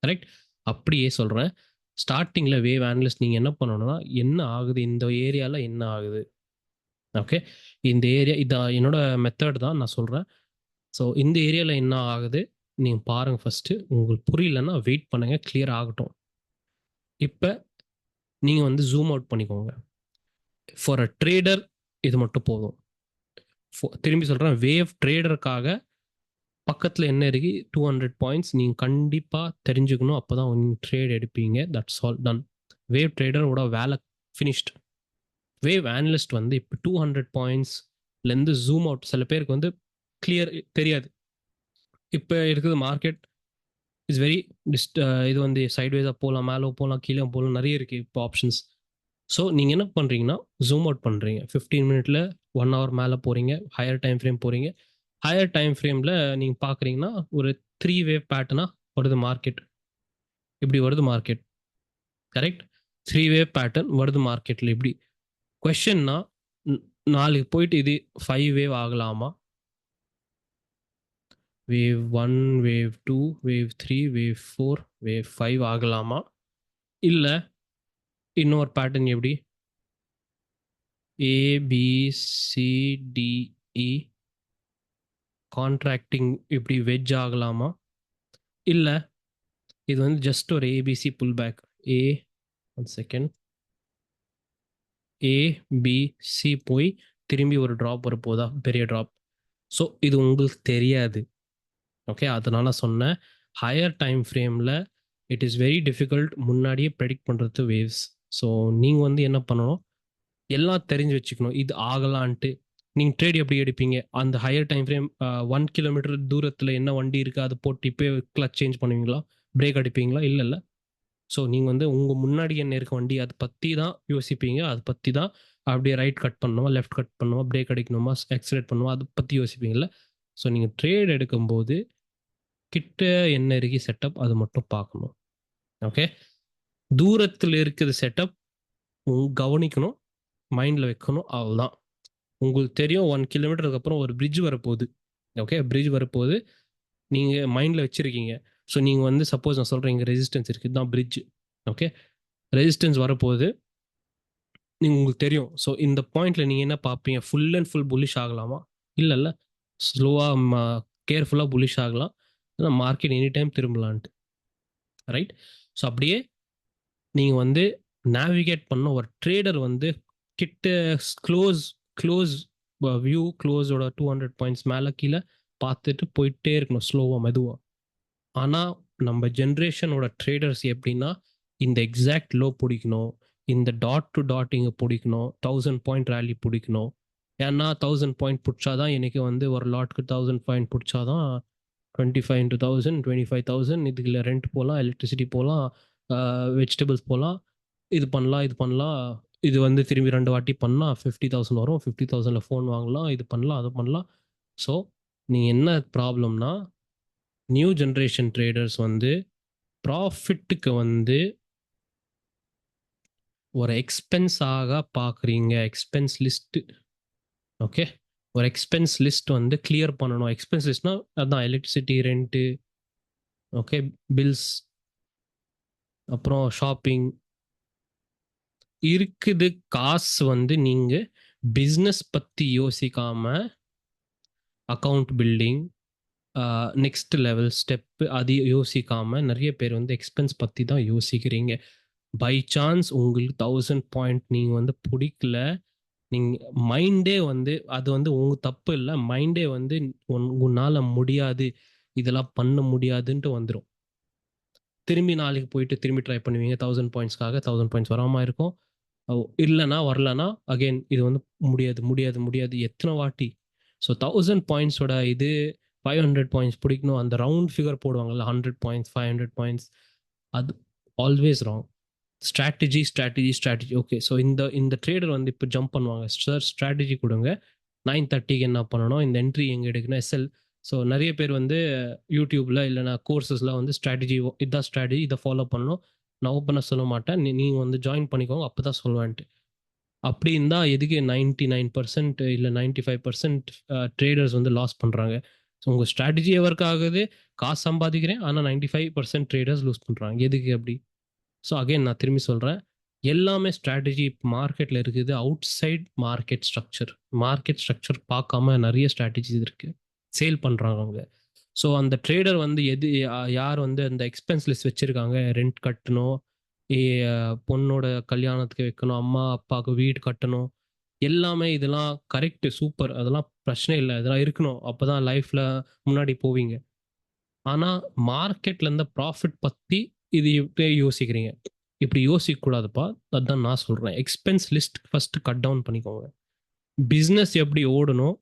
கரெக்ட். அப்படியே சொல்கிறேன். ஸ்டார்டிங்கில் வேவ் அனலிஸ்ட் நீங்கள் என்ன பண்ணணும்னா, என்ன ஆகுது இந்த ஏரியாவில், என்ன ஆகுது. ஓகே. இந்த ஏரியா இதான் என்னோட மெத்தட் தான் நான் சொல்கிறேன். ஸோ இந்த ஏரியாவில் என்ன ஆகுது நீங்கள் பாருங்கள் ஃபஸ்ட்டு. உங்களுக்கு புரியலன்னா வெயிட் பண்ணுங்கள், கிளியர் ஆகட்டும். இப்போ நீங்கள் வந்து ஜூம் அவுட் பண்ணிக்கோங்க. ஃபார் அ ட்ரேடர் இது மட்டும் போதும். திரும்பி சொல்கிறேன், வேவ் ட்ரேடருக்காக பக்கத்தில் என்ன இருக்கு 200 பாயிண்ட்ஸ் நீங்கள் கண்டிப்பாக தெரிஞ்சுக்கணும். அப்போ தான் நீங்கள் ட்ரேட் எடுப்பீங்க. That's all done. வேவ் ட்ரேடரோட வேலை ஃபினிஷ்ட். வேவ் அனலிஸ்ட் வந்து இப்போ 200 பாயிண்ட்ஸ்லேருந்து ஜூம் அவுட். சில பேருக்கு வந்து கிளியர் தெரியாது. இப்போ இருக்குது மார்க்கெட் இஸ் வெரி இது வந்து சைட்வேஸாக போகலாம், மேலே போகலாம், கீழே போகலாம், நிறைய இருக்குது இப்போ ஆப்ஷன்ஸ். ஸோ நீங்கள் என்ன பண்ணுறீங்கன்னா ஜூம் அவுட் பண்ணுறீங்க. 15 மினிட்ல 1 hour மேலே போகிறீங்க, ஹையர் டைம் ஃப்ரேம் போகிறீங்க. ஹையர் டைம் ஃப்ரேமில் நீங்கள் பார்க்குறீங்கன்னா ஒரு 3 வேவ் பேட்டர்னாக வருது மார்க்கெட். இப்படி வருது மார்க்கெட். கரெக்ட். 3 வேவ் பேட்டர்ன் வருது மார்க்கெட்டில். இப்படி கொஷன்னா, நாளைக்கு போயிட்டு இது 5 வேவ் ஆகலாமா, wave 1, wave 2, wave 3, wave 4, wave 5 ஆகலாமா? இல்ல இன்னொரு பேட்டர்ன் எப்படி A B C D E contracting இப்படி வெஜ் ஆகலாமா? இல்ல இது வந்து ஜஸ்ட் ஒரு ABC pull back. A one second, A B C போய் திரும்பி ஒரு ட்ராப் வரப்போதா, பெரிய ட்ராப். ஸோ இது உங்களுக்கு தெரியாது. ஓகே, அதனால சொன்னேன் ஹையர் டைம் ஃப்ரேமில் இட் இஸ் வெரி டிஃபிகல்ட் முன்னாடியே ப்ரெடிக்ட் பண்ணுறது வேவ்ஸ். ஸோ நீங்கள் வந்து என்ன பண்ணணும், எல்லாம் தெரிஞ்சு வச்சுக்கணும் இது ஆகலான்ட்டு. நீங்கள் ட்ரேட் எப்படி எடுப்பீங்க, அந்த ஹையர் டைம் ஃப்ரேம் 1 கிலோமீட்டர் தூரத்தில் என்ன வண்டி இருக்குது அது போட்டு இப்போ கிளச் சேஞ்ச் பண்ணுவீங்களா, பிரேக் அடிப்பீங்களா? இல்லை இல்லை. ஸோ நீங்கள் வந்து உங்கள் முன்னாடி என்ன இருக்க வண்டி அதை பற்றி தான் யோசிப்பீங்க. அதை பற்றி தான் அப்படியே ரைட் கட் பண்ணணுமா, லெஃப்ட் கட் பண்ணணுமா, பிரேக் அடிக்கணுமா, எக்ஸலேட் பண்ணுமா, அதை பற்றி யோசிப்பீங்கல்ல. ஸோ நீங்கள் ட்ரேட் எடுக்கும்போது கிட்ட என்ன இருக்கு செட்டப் அது மட்டும் பார்க்கணும். ஓகே, தூரத்தில் இருக்குது செட்டப் கவனிக்கணும், மைண்டில் வைக்கணும், அவ்வளோதான். உங்களுக்கு தெரியும் 1 கிலோமீட்டருக்கு அப்புறம் ஒரு பிரிட்ஜ் வரப்போகுது. ஓகே, பிரிட்ஜ் வரப்போகுது, நீங்கள் மைண்டில் வச்சுருக்கீங்க. ஸோ நீங்கள் வந்து சப்போஸ் நான் சொல்கிறேன் இங்கே ரெசிஸ்டன்ஸ் இருக்குது, இதுதான் பிரிட்ஜ். ஓகே, ரெசிஸ்டன்ஸ் வரப்போகுது, நீங்கள் உங்களுக்கு தெரியும். ஸோ இந்த பாயிண்ட்டில் நீங்கள் என்ன பார்ப்பீங்க, ஃபுல் அண்ட் ஃபுல் புல்லிஷ் ஆகலாமா? இல்லைல்ல, ஸ்லோவாக கேர்ஃபுல்லாக புல்லிஷ் ஆகலாம், மார்க்கெட் எனி டைம் திரும்பலான்ட்டு. ரைட். ஸோ அப்படியே நீங்கள் வந்து நேவிகேட் பண்ண ஒரு ட்ரேடர் வந்து கிட்ட க்ளோஸ் க்ளோஸ் வியூ க்ளோஸோட 200 பாயிண்ட்ஸ் மேலே கீழே பார்த்துட்டு போயிட்டே இருக்கணும் ஸ்லோவாக மெதுவாக. ஆனால் நம்ம ஜென்ரேஷனோட ட்ரேடர்ஸ் எப்படின்னா இந்த எக்ஸாக்ட் லோ பிடிக்கணும், இந்த டாட் டு டாட் இங்கே பிடிக்கணும், 1000 பாயிண்ட் ரேலி பிடிக்கணும். ஏன்னா 1000 பாயிண்ட் பிடிச்சாதான் எனக்கு வந்து ஒரு லாட்க்கு 1000 பாயிண்ட் பிடிச்சாதான் 25 into 1000 25,000. இதுக்குள்ள ரெண்ட் போகலாம், எலக்ட்ரிசிட்டி போகலாம், வெஜிடபிள்ஸ் போகலாம், இது பண்ணலாம் இது பண்ணலாம். இது வந்து திரும்பி 2 வாட்டி பண்ணால் 50,000 வரும். 50,000ல் ஃபோன் வாங்கலாம், இது பண்ணலாம் அது பண்ணலாம். ஸோ நீங்கள் என்ன ப்ராப்ளம்னா, நியூ ஜென்ரேஷன் ட்ரேடர்ஸ் வந்து ப்ராஃபிட்டுக்கு வந்து ஒரு எக்ஸ்பென்ஸாக பார்க்குறீங்க. Expense list. ஓகே, ஒரு எக்ஸ்பென்ஸ் லிஸ்ட் வந்து கிளியர் பண்ணணும். எக்ஸ்பென்ஸ் லிஸ்ட்னா அதான் எலக்ட்ரிசிட்டி, ரெண்ட்டு, ஓகே, பில்ஸ், அப்புறம் ஷாப்பிங் இருக்குது. காசு வந்து நீங்கள் பிஸ்னஸ் பற்றி யோசிக்காம account building, next level step அது யோசிக்காம நிறைய பேர் வந்து எக்ஸ்பென்ஸ் பற்றி தான் யோசிக்கிறீங்க. பை சான்ஸ் உங்களுக்கு 1000 பாயிண்ட் நீங்கள் வந்து பிடிக்கல, நீங்கள் மைண்டே வந்து அது வந்து உங்கள் தப்பு இல்லை, மைண்டே வந்து உன்னால் முடியாது, இதெல்லாம் பண்ண முடியாதுன்ட்டு வந்துடும். திரும்பி நாளைக்கு போயிட்டு திரும்பி ட்ரை பண்ணுவீங்க 1000 பாயிண்ட்ஸ்க்காக. 1000 பாயிண்ட்ஸ் வராமல் இருக்கும். இல்லைனா வரலனா அகெயின் இது வந்து முடியாது முடியாது முடியாது எத்தனை வாட்டி. ஸோ 1000 பாயிண்ட்ஸோட இது 500 பாயிண்ட்ஸ் பிடிக்கணும், அந்த ரவுண்ட் ஃபிகர் போடுவாங்கல்ல, 100 பாயிண்ட்ஸ் 500 பாயிண்ட்ஸ், அது always wrong. Strategy strategy strategy. Okay, so இந்த இந்த ட்ரேடர் வந்து இப்போ ஜம்ப் பண்ணுவாங்க, சார் ஸ்ட்ராட்டஜி கொடுங்க, 9:30க்கு என்ன பண்ணணும், இந்த என்ட்ரி எங்கே எடுக்கணும், எஸ்எல். ஸோ நிறைய பேர் வந்து யூடியூப்ல இல்லைனா கோர்சஸ்லாம் வந்து ஸ்ட்ராட்டஜி, இதுதான் ஸ்ட்ராட்டஜி, இதை ஃபாலோ பண்ணணும், நான் ஓப்பனாக சொல்ல மாட்டேன், நீங்கள் வந்து ஜாயின் பண்ணிக்கோங்க அப்போ தான் சொல்லுவேன்ட்டு. அப்படி இருந்தால் எதுக்கு 99% இல்லை 95% ட்ரேடர்ஸ் வந்து லாஸ் பண்ணுறாங்க? ஸோ உங்கள் ஸ்ட்ராட்டஜி ஒர்க் ஆகுது, காசு சம்பாதிக்கிறேன், ஆனால் 95% ட்ரேடர்ஸ் லூஸ் பண்ணுறாங்க. எதுக்கு அப்படி? ஸோ அகைன் நான் திரும்பி சொல்கிறேன், எல்லாமே ஸ்ட்ராட்டஜி மார்க்கெட்டில் இருக்குது. Outside market structure, market structure பார்க்காம நிறைய ஸ்ட்ராட்டஜிஸ் இருக்குது, சேல் பண்ணுறாங்க அவங்க. ஸோ அந்த ட்ரேடர் வந்து யார் வந்து அந்த எக்ஸ்பென்ஸ் லிஸ்ட் வச்சுருக்காங்க, ரெண்ட் கட்டணும், பொண்ணோட கல்யாணத்துக்கு வைக்கணும், அம்மா அப்பாவுக்கு வீடு கட்டணும், எல்லாமே இதெல்லாம் கரெக்டு, சூப்பர், அதெல்லாம் பிரச்சனை இல்லை, இதெல்லாம் இருக்கணும், அப்போ தான் லைஃப்பில் முன்னாடி போவீங்க. ஆனால் மார்க்கெட்டில் இருந்த ப்ராஃபிட் பற்றி இது இப்படியே யோசிக்கிறீங்க, இப்படி யோசிக்கக்கூடாதுப்பா. அதுதான் நான் சொல்கிறேன், expense list first cut down பண்ணிக்கோங்க. பிஸ்னஸ் எப்படி ஓடணும்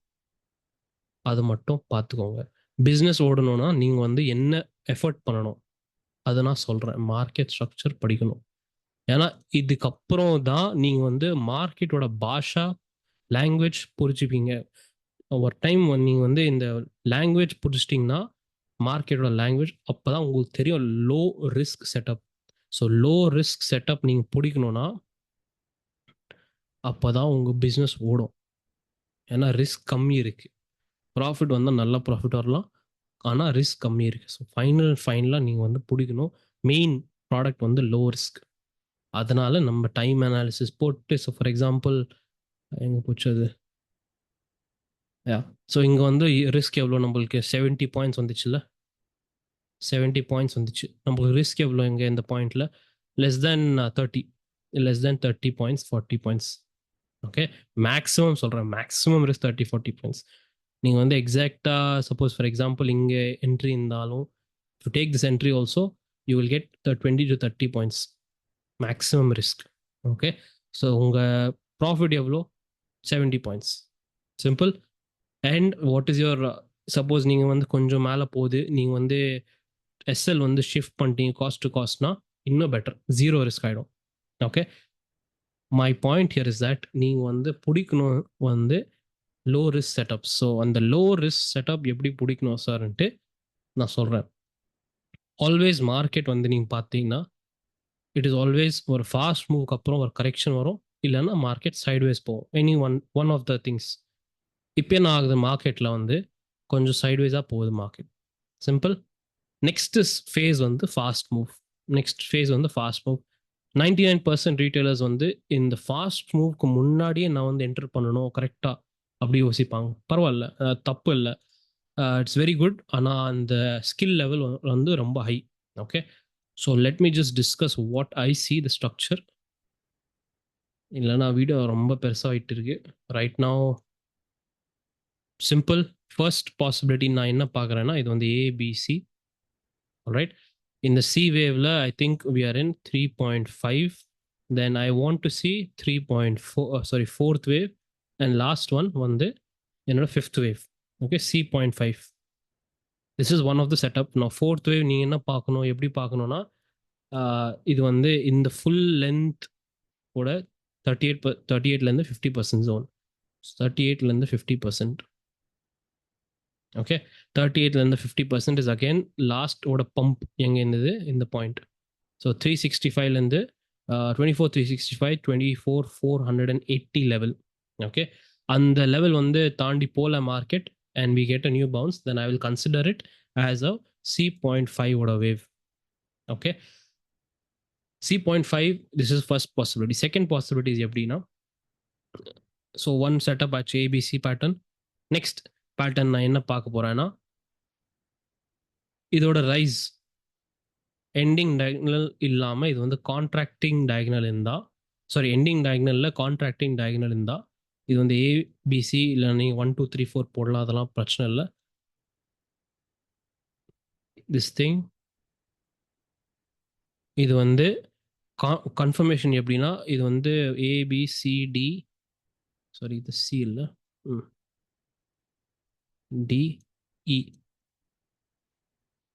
அது மட்டும் பார்த்துக்கோங்க. பிஸ்னஸ் ஓடணும்னா நீங்கள் வந்து என்ன எஃபர்ட் பண்ணணும் அதை நான் சொல்கிறேன். மார்க்கெட் ஸ்ட்ரக்சர் படிக்கணும். ஏன்னா இதுக்கப்புறம் தான் நீங்கள் வந்து மார்க்கெட்டோட பாஷா லாங்குவேஜ் புரிஞ்சுப்பீங்க. ஒரு டைம் நீங்கள் வந்து இந்த லாங்குவேஜ் புரிச்சிட்டிங்கன்னா, மார்க்கெட்டோட லாங்குவேஜ், அப்போ தான் உங்களுக்கு தெரியும் low risk setup. So low risk setup நீங்கள் பிடிக்கணும்னா அப்போ தான் உங்கள் பிஸ்னஸ் ஓடும். ஏன்னா ரிஸ்க் கம்மி இருக்குது, ப்ராஃபிட் வந்தால் நல்ல ப்ராஃபிட் வரலாம், ஆனால் ரிஸ்க் கம்மி இருக்குது. ஸோ ஃபைனலாக நீங்கள் வந்து பிடிக்கணும். மெயின் ப்ராடக்ட் வந்து லோ ரிஸ்க். அதனால நம்ம டைம் அனாலிசிஸ் போட்டு, ஸோ ஃபார் எக்ஸாம்பிள் எங்கே போச்சு அது, ஸோ இங்கே வந்து ரிஸ்க் எவ்வளோ நம்மளுக்கு 70 பாயிண்ட்ஸ் வந்துச்சுல்ல, 70 பாயிண்ட்ஸ் வந்துச்சு. நம்மளுக்கு ரிஸ்க் எவ்வளோ இங்கே இந்த பாயிண்ட்ல less than 30 points, 40 points. Okay, maximum சொல்கிறேன், மேக்ஸிமம் ரிஸ்க் 30-40 பாயிண்ட்ஸ். நீங்கள் வந்து எக்ஸாக்டாக சப்போஸ் ஃபார் எக்ஸாம்பிள் இங்கே என்ட்ரி இருந்தாலும் to take this entry also you will get 20 to 30 points maximum risk. Okay, so உங்கள் ப்ராஃபிட் எவ்வளோ? 70 points. Simple. And what is your, suppose நீங்கள் வந்து கொஞ்சம் மேலே போகுது, நீங்கள் வந்து எஸ்எல் வந்து ஷிஃப்ட் பண்ணிட்டீங்க காஸ்ட் டு காஸ்ட்னா இன்னும் பெட்டர், ஜீரோ ரிஸ்க் ஆகிடும். Okay, my point here is that நீங்கள் வந்து பிடிக்கணும் வந்து லோ ரிஸ்க் செட்டப். ஸோ அந்த லோ ரிஸ்க் செட்டப் எப்படி பிடிக்கணும் சார்ன்ட்டு நான் சொல்கிறேன். ஆல்வேஸ் மார்க்கெட் வந்து நீங்கள் பார்த்தீங்கன்னா இட் இஸ் ஆல்வேஸ் ஒரு ஃபாஸ்ட் மூவ்க்கு அப்புறம் ஒரு கரெக்ஷன் வரும், இல்லைன்னா மார்க்கெட் சைட்வேஸ் போகும். Any one of the things. இப்போ என்ன ஆகுது, மார்க்கெட்டில் வந்து கொஞ்சம் சைட்வேஸாக போகுது மார்க்கெட். சிம்பிள். நெக்ஸ்ட் ஃபேஸ் வந்து ஃபாஸ்ட் மூவ். நெக்ஸ்ட் ஃபேஸ் வந்து ஃபாஸ்ட் மூவ். 99% ரீட்டைலர்ஸ் வந்து இந்த ஃபாஸ்ட் மூவ்க்கு முன்னாடியே நான் வந்து என்டர் பண்ணணும் கரெக்டாக அப்படி யோசிப்பாங்க. பரவாயில்ல, தப்பு இல்லை, இட்ஸ் வெரி குட். ஆனால் அந்த ஸ்கில் லெவல் வந்து ரொம்ப high. Okay, so let me just discuss what I see the structure. இல்லைனா வீடியோ ரொம்ப பெருசாகிட்டு இருக்கு. Right now simple. First possibility நான் என்ன பார்க்குறேன்னா, இது வந்து ஏபிசி. ரைட், இந்த சி வேவ்ல I think we are in 3.5. Then I want to see 3.4, fourth wave, and last one வந்து என்னோட fifth wave. Okay, C.5. This is one of the setup. நான் ஃபோர்த் வேவ் நீங்கள் என்ன பார்க்கணும், எப்படி பார்க்கணுன்னா, இது வந்து இந்த ஃபுல் லென்த் கூட 38லேருந்து 50% ஜோன். 38லேருந்து 50%. ஓகே, 38லேருந்து 50% இஸ் அகெயின் லாஸ்டோட பம்ப் எங்கே இருந்தது, இந்த பாயிண்ட். ஸோ 365லேருந்து 24,365, 24,480 லெவல். ஓகே, அந்த லெவல் வந்து தாண்டி போல market and we get a new bounce, then I will consider it as a C.5 oda wave. Okay, C.5, this is first possibility. Second possibility is எப்படின்னா, so one setup ஆச்சு ABC pattern. next pattern நான் என்ன பார்க்க போறேன்னா, இதோட rice ending diagonal இல்லாமல் இது வந்து கான்ட்ராக்டிங் டயகனல் இருந்தா, சாரி எண்டிங் டயகனலில் கான்ட்ராக்டிங் டயகனல் இருந்தா, இது வந்து ஏபிசி இல்லை நீங்கள் 1 2 3 4 போடலாம், அதெல்லாம் பிரச்சனை இல்லை. திஸ் திங் இது வந்து கன்ஃபர்மேஷன் எப்படின்னா, இது வந்து ஏபிசிடி, சாரி இது சி இல்லை, டிஇ.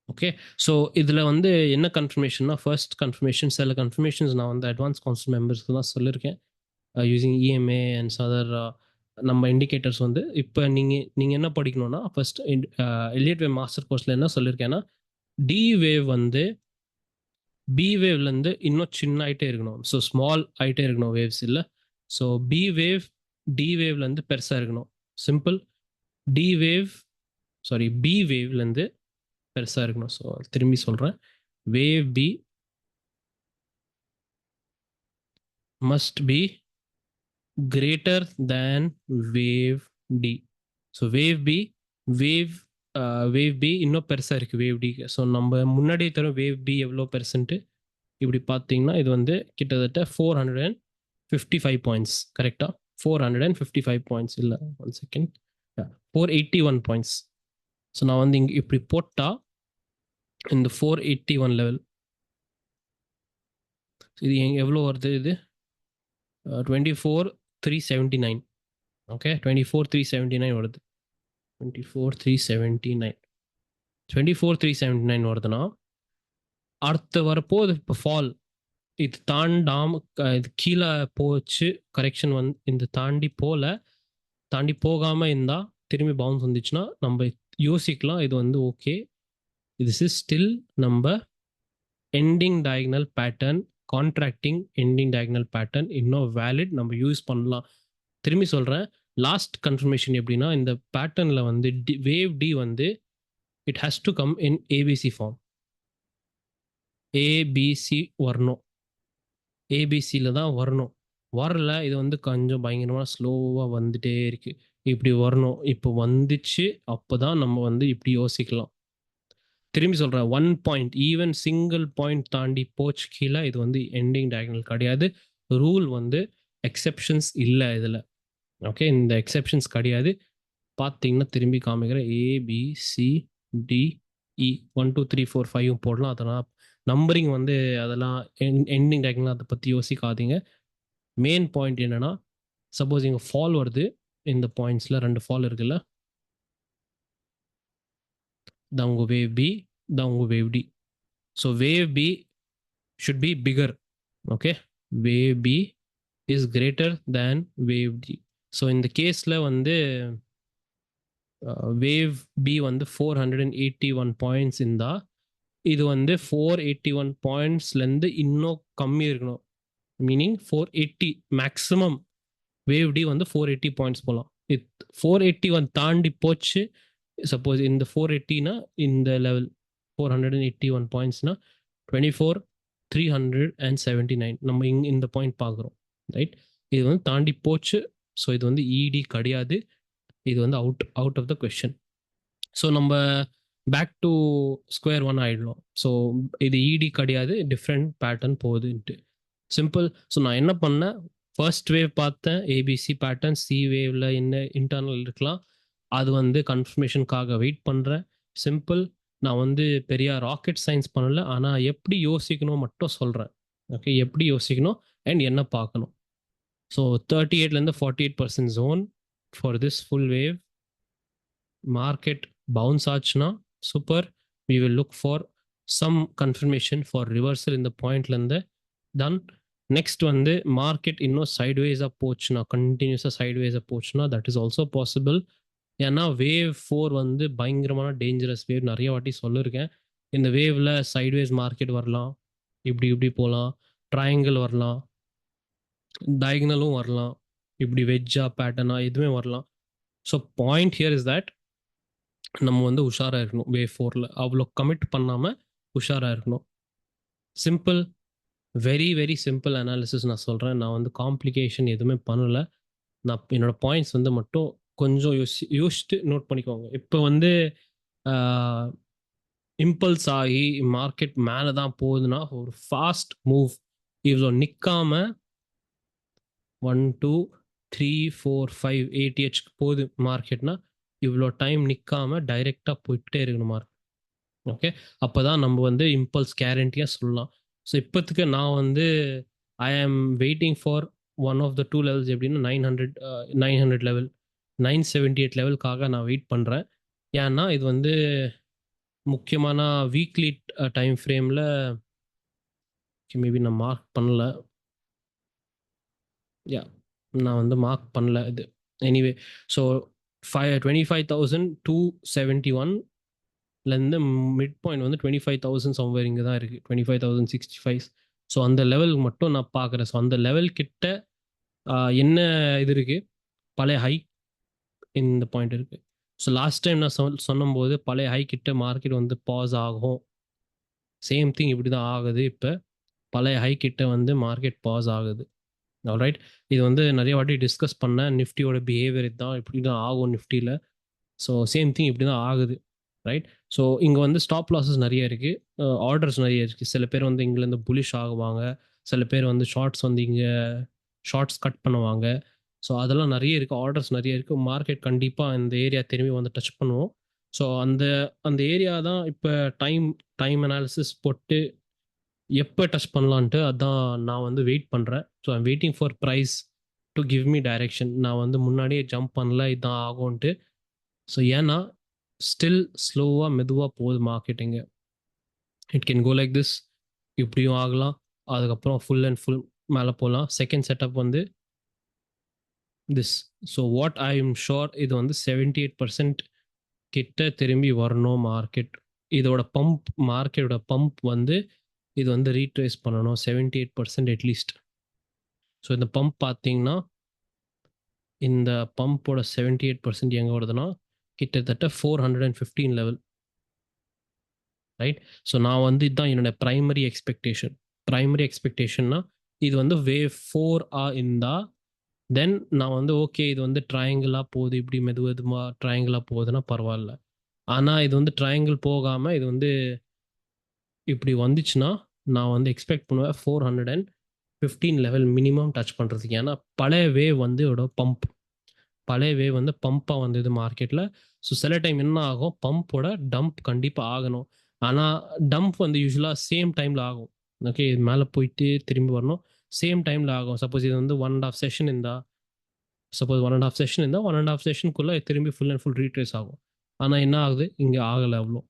ஓகே, ஸோ இதில் வந்து என்ன கன்ஃபர்மேஷன்னா, ஃபர்ஸ்ட் கன்ஃபர்மேஷன், சில கன்ஃபர்மேஷன்ஸ் நான் வந்து அட்வான்ஸ் கவுன்சில் மெம்பர்ஸ்க்கு தான் சொல்லியிருக்கேன், யூஸிங் இஎம்ஏ அண்ட் அதர் நம்ம இண்டிகேட்டர்ஸ் வந்து. இப்போ நீங்கள் என்ன படிக்கணும்னா, ஃபர்ஸ்ட் எலியட் வேவ் மாஸ்டர் கோர்ஸில் என்ன சொல்லியிருக்கேன்னா, டி வேவ் வந்து பி வேவ்லேருந்து இன்னும் சின்ன ஆகிட்டே இருக்கணும். ஸோ ஸ்மால் ஆகிட்டே இருக்கணும் வேவ்ஸ் இல்லை. ஸோ பி வேவ் டி வேவ்லேருந்து பெருசாக இருக்கணும். Simple. D wave sorry B வேவ்லேருந்து பெருசாக இருக்கணும். ஸோ திரும்பி சொல்கிறேன், wave B must be greater than wave D. So wave B இன்னும் பெருசாக இருக்குது வேவ் டி. ஸோ நம்ம முன்னாடியே தரும் வேவ் பி எவ்வளோ பெர்சன்ட்டு, இப்படி பார்த்தீங்கன்னா இது வந்து கிட்டத்தட்ட 455 பாயிண்ட்ஸ். கரெக்டாக 455 பாயிண்ட்ஸ் இல்லை, 1 செகண்ட், 481 பாயிண்ட்ஸ். ஸோ நான் வந்து இங்கே இப்படி போட்டால் இந்த 481 லெவல், இது எவ்வளோ வருது, இது 24,379. ஓகே, 24,379 வருது. 24,379 வருதுன்னா அடுத்து வரப்போகுது இப்போ ஃபால். இது தாண்டாம இது கீழே போச்சு, கரெக்ஷன் வந்து இந்த தாண்டி போகாமல் இருந்தால் திரும்பி பவுன்ஸ் வந்துச்சுன்னா நம்ம யோசிக்கலாம், இது வந்து ஓகே, திஸ் இஸ் ஸ்டில் நம்ம ending diagonal pattern, contracting ending diagonal pattern இன்னும் வேலிட், நம்ம யூஸ் பண்ணலாம். திரும்பி சொல்கிறேன், லாஸ்ட் கன்ஃபர்மேஷன் எப்படின்னா, இந்த பேட்டர்னில் வந்து வேவ் டி வந்து it has to come in ABC form. ABC வரணும், ஏபிசியில் தான் வரணும். வரல, இது வந்து கொஞ்சம் பயங்கரமாக ஸ்லோவாக வந்துட்டே இருக்கு. இப்படி வரணும், இப்போ வந்துச்சு, அப்போ தான் நம்ம வந்து இப்படி யோசிக்கலாம். திரும்பி சொல்கிறேன், 1 பாயிண்ட் ஈவன் சிங்கிள் பாயிண்ட் தாண்டி போச்சு கீழே, இது வந்து எண்டிங் டயகனல் கிடையாது. ரூல் வந்து எக்ஸெப்ஷன்ஸ் இல்லை இதில். ஓகே, இந்த எக்ஸெப்ஷன்ஸ் கிடையாது. பார்த்தீங்கன்னா திரும்பி காமிக்கிறேன், ABCDE 1 2 3 4 5 போடலாம். அதெல்லாம் நம்பரிங் வந்து அதெல்லாம் எண்டிங் டயகனல், அதை பற்றி யோசிக்காதீங்க. மெயின் பாயிண்ட் என்னன்னா, சப்போஸ் இங்கே ஃபால் வருது, இந்த பாயிண்ட்ஸில் 2 ஃபால் இருக்குல்ல, தான் உங்கள் வேவ் பி, தான் உங்கள் wave D. So wave B should be bigger. Okay, wave B is greater than wave D. So in the case la வந்து wave B வந்து 481 points இருந்தா, இது வந்து 481 pointsலேருந்து இன்னும் கம்மி இருக்கணும். Meaning 480 maximum. வேவ் டி வந்து 480 பாயிண்ட்ஸ் போகலாம். 481 தாண்டி போச்சு, சப்போஸ் இந்த 480னா இந்த லெவல் 481 பாயிண்ட்ஸ்னா 24,379 நம்ம இந்த பாயிண்ட் பார்க்குறோம், ரைட்? இது வந்து தாண்டி போச்சு. ஸோ இது வந்து இடி கிடையாது, இது வந்து out of the question. So நம்ம பேக் டு ஸ்கொயர் ஒன் ஆகிடலாம். ஸோ இது இடி கிடையாது, டிஃப்ரெண்ட் பேட்டர்ன் போகுதுன்ட்டு சிம்பிள். ஸோ நான் என்ன பண்ணேன், ஃபர்ஸ்ட் வேவ் பார்த்தேன், ஏபிசி பேட்டர்ன். சி வேவ்ல என்ன இன்டர்னல் இருக்கலாம், அது வந்து கன்ஃபர்மேஷனுக்காக வெயிட் பண்ணுறேன். சிம்பிள். நான் வந்து பெரிய ராக்கெட் சயின்ஸ் பண்ணல, ஆனால் எப்படி யோசிக்கணும் மட்டும் சொல்கிறேன். ஓகே, எப்படி யோசிக்கணும் அண்ட் என்ன பார்க்கணும். ஸோ 38லேருந்து 48% zone for this full wave. Market bounce ஆச்சுன்னா super, we will look for some confirmation for reversal இந்த பாயிண்ட்லேருந்து. தென் நெக்ஸ்ட் வந்து மார்க்கெட் இன்னும் சைட்வேஸாக போச்சுன்னா, கண்டினியூஸாக சைட்வேஸாக போச்சுன்னா, தட் இஸ் ஆல்சோ பாசிபிள். ஏன்னா வேவ் 4 வந்து பயங்கரமான டேஞ்சரஸ் வேவ், நிறைய வாட்டி சொல்லியிருக்கேன். இந்த வேவ்ல சைட்வேஸ் மார்க்கெட் வரலாம், இப்படி இப்படி போகலாம், ட்ரையாங்கிள் வரலாம், டயகனலும் வரலாம், இப்படி வெஜ்ஜா பேட்டர்னா எதுவுமே வரலாம். So point here is that நம்ம வந்து உஷாராக இருக்கணும். வேவ் 4ல் அவ்வளோ கமிட் பண்ணாமல் உஷாராக இருக்கணும். Simple, very very simple analysis நான் சொல்கிறேன். நான் வந்து காம்ப்ளிகேஷன் எதுவுமே பண்ணலை. நான் என்னோட பாயிண்ட்ஸ் வந்து மட்டும் கொஞ்சம் யோசிச்சுட்டு நோட் பண்ணிக்கோங்க. இப்போ வந்து இம்பல்ஸ் ஆகி மார்க்கெட் மேலே தான் போகுதுன்னா, ஒரு ஃபாஸ்ட் மூவ் இவ்வளோ நிற்காம 1 2 3 4 5 ATH போகுது மார்க்கெட்னா, இவ்வளோ டைம் நிற்காம டைரெக்டாக போயிட்டே இருக்கணும் மார்க்கெட். ஓகே, அப்போ தான் நம்ம வந்து இம்பல்ஸ் கேரண்டியாக சொல்லலாம். ஸோ இப்போத்துக்கு நான் வந்து I am waiting for one of the two levels. எப்படின்னா 900 லெவல், 978 லெவலுக்காக நான் வெயிட் பண்ணுறேன். ஏன்னா இது வந்து முக்கியமான வீக்லி டைம் ஃப்ரேமில் மேபி நான் மார்க் பண்ணல. யா, நான் வந்து மார்க் பண்ணல இது. எனிவே, ஸோ 25,271லேருந்து மிட் பாயிண்ட் வந்து 25,000 சம்வேர் இங்கே தான் இருக்குது, 25,065. ஸோ அந்த லெவல் மட்டும் நான் பார்க்குறேன். ஸோ அந்த லெவல் கிட்ட என்ன இது இருக்குது, பழைய ஹை இந்த பாயிண்ட் இருக்குது. ஸோ லாஸ்ட் டைம் நான் சொன்னும்போது பழைய ஹை கிட்ட மார்க்கெட் வந்து பாஸ் ஆகும். சேம் திங் இப்படி தான் ஆகுது. இப்போ பழைய ஹை கிட்ட வந்து மார்க்கெட் பாஸ் ஆகுது. ஆல்ரைட், இது வந்து நிறைய வாட்டி டிஸ்கஸ் பண்ணேன். நிஃப்டியோட பிஹேவியர் இதுதான், இப்படி தான் ஆகும் நிஃப்டியில். ஸோ சேம் திங் இப்படி தான் ஆகுது, ரைட்? ஸோ இங்கே வந்து ஸ்டாப் லாஸஸ் நிறைய இருக்குது, ஆர்டர்ஸ் நிறைய இருக்குது. சில பேர் வந்து இங்கேருந்து புலிஷ் ஆகுவாங்க, சில பேர் வந்து ஷார்ட்ஸ் வந்து இங்கே ஷார்ட்ஸ் கட் பண்ணுவாங்க. ஸோ அதெல்லாம் நிறைய இருக்குது, ஆர்டர்ஸ் நிறைய இருக்குது. மார்க்கெட் கண்டிப்பாக இந்த ஏரியா திரும்பி வந்து டச் பண்ணுவோம். ஸோ அந்த அந்த ஏரியா தான் இப்போ டைம் அனாலிசிஸ் போட்டு எப்போ டச் பண்ணலான்ட்டு அதான் நான் வந்து வெயிட் பண்ணுறேன். So I'm waiting for price to give me direction. நான் வந்து முன்னாடியே ஜம்ப் பண்ணல இதுதான் ஆகும்ன்ட்டு. ஸோ ஏன்னா ஸ்டில் ஸ்லோவாக மெதுவாக போகுது மார்க்கெட்டிங்க. It can go like this, இப்படியும் ஆகலாம், அதுக்கப்புறம் ஃபுல் அண்ட் ஃபுல் மேலே போகலாம். செகண்ட் செட்டப் வந்து this. So what I am sure, இது வந்து 78% கிட்ட திரும்பி வரணும் மார்க்கெட். இதோட பம்ப், மார்க்கெட்டோட பம்ப் வந்து இது வந்து ரீட்ரேஸ் பண்ணணும் 78% அட்லீஸ்ட். ஸோ இந்த பம்ப் பார்த்தீங்கன்னா, இந்த பம்போட 78% எங்கே வருதுன்னா கிட்டத்தட்ட 415 லெவல். ரைட்? ஸோ நான் வந்து இதுதான் என்னோட பிரைமரி எக்ஸ்பெக்டேஷன். பிரைமரி எக்ஸ்பெக்டேஷன்னா இது வந்து வேவ் 4 இருந்தா தென் நான் வந்து ஓகே இது வந்து ட்ரையாங்கிளா போகுது, இப்படி மெதுவா ட்ரையாங்கிளா போகுதுன்னா பரவாயில்ல. ஆனா இது வந்து ட்ரையாங்கிள் போகாம இது வந்து இப்படி வந்துச்சுன்னா நான் வந்து எக்ஸ்பெக்ட் பண்ணுவேன் 415 லெவல் மினிமம் டச் பண்றதுக்கு. ஏன்னா பழைய வேவ் வந்து பழைய வேவ் வந்து பம்பா வந்தது மார்க்கெட்ல. ஸோ சில டைம் என்ன ஆகும், பம்போட டம்ப் கண்டிப்பா ஆகணும். ஆனா டம்ப் வந்து யூசுவலா சேம் டைம்ல ஆகும். ஓகே, இது மேல போயிட்டு திரும்பி வரணும். சேம் டைம்ல ஆகும். சப்போஸ் இது வந்து 1 1/2 செஷன் இருந்தா, சப்போஸ் 1 1/2 செஷன் இருந்தா 1 1/2 செஷனுக்குள்ள திரும்பி ஃபுல் அண்ட் ஃபுல் ரீட்ரேஸ் ஆகும். ஆனா என்ன ஆகுது, இங்க ஆகல அவ்வளோ.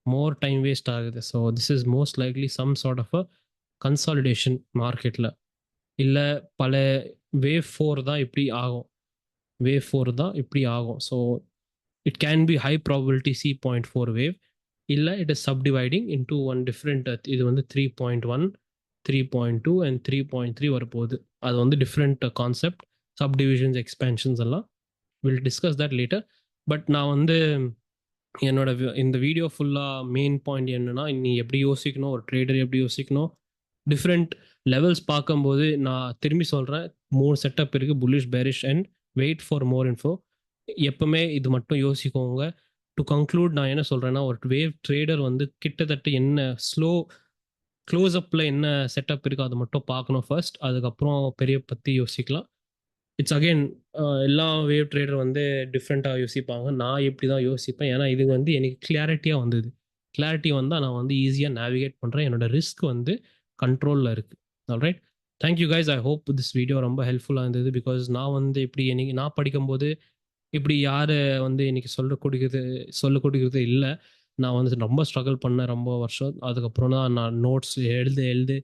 மோர் டைம் வேஸ்ட் ஆகுது. So this is most likely some sort of a consolidation மார்க்கெட்ல. இல்ல பல வேவ் 4 தான் இப்படி ஆகும். வேவ் 4 தான் இப்படி ஆகும். So it can be high probability C.4 wave. இல்ல it is subdividing into one different இது வந்து 3.1, 3.2 and 3.3 வரப்போகுது. அது வந்து டிஃப்ரெண்ட் கான்செப்ட், சப்டிவிஷன்ஸ், எக்ஸ்பேன்ஷன்ஸ் எல்லாம் will discuss that later. But நான் வந்து என்னோட இந்த வீடியோ ஃபுல்லா மெயின் பாயிண்ட் என்னன்னா, நீ எப்படி யோசிக்கணும், ஒரு ட்ரேடர் எப்படி யோசிக்கணும், டிஃப்ரெண்ட் லெவல்ஸ் பார்க்கும்போது நான் திரும்பி சொல்றேன், 3 செட்டப் இருக்கு, bullish, bearish and wait for more info. எப்பவுமே இது மட்டும் யோசிக்கோங்க. டு கன்க்ளூட் நான் என்ன சொல்றேன்னா, ஒரு வேவ் ட்ரேடர் வந்து கிட்டத்தட்ட என்ன ஸ்லோ க்ளோஸ் அப்ல என்ன செட்டப் இருக்கு அதை மட்டும் பார்க்கணும் ஃபர்ஸ்ட். அதுக்கப்புறம் பெரிய பத்தி யோசிக்கலாம். இட்ஸ் அகைன் எல்லா வேவ் ட்ரேடர் வந்து டிஃப்ரெண்ட்டாக யோசிப்பாங்க. நான் எப்படி தான் யோசிப்பேன். ஏன்னா இது வந்து எனக்கு கிளாரிட்டியாக வந்தது. கிளாரிட்டி வந்தால் நான் வந்து ஈஸியாக நேவிகேட் பண்ணுறேன். என்னோட ரிஸ்க் வந்து கண்ட்ரோலில் இருக்குது. Alright, thank you guys. I hope this video ரொம்ப ஹெல்ப்ஃபுல்லாக இருந்தது. பிகாஸ் நான் வந்து இப்படி எனக்கு நான் படிக்கும்போது இப்படி யார் வந்து இன்னைக்கு சொல்லிக் கொடுக்குறது இல்லை. நான் வந்து ரொம்ப ஸ்ட்ரகிள் பண்ணேன் ரொம்ப வருஷம். அதுக்கப்புறம் தான் நான் நோட்ஸ் எழுது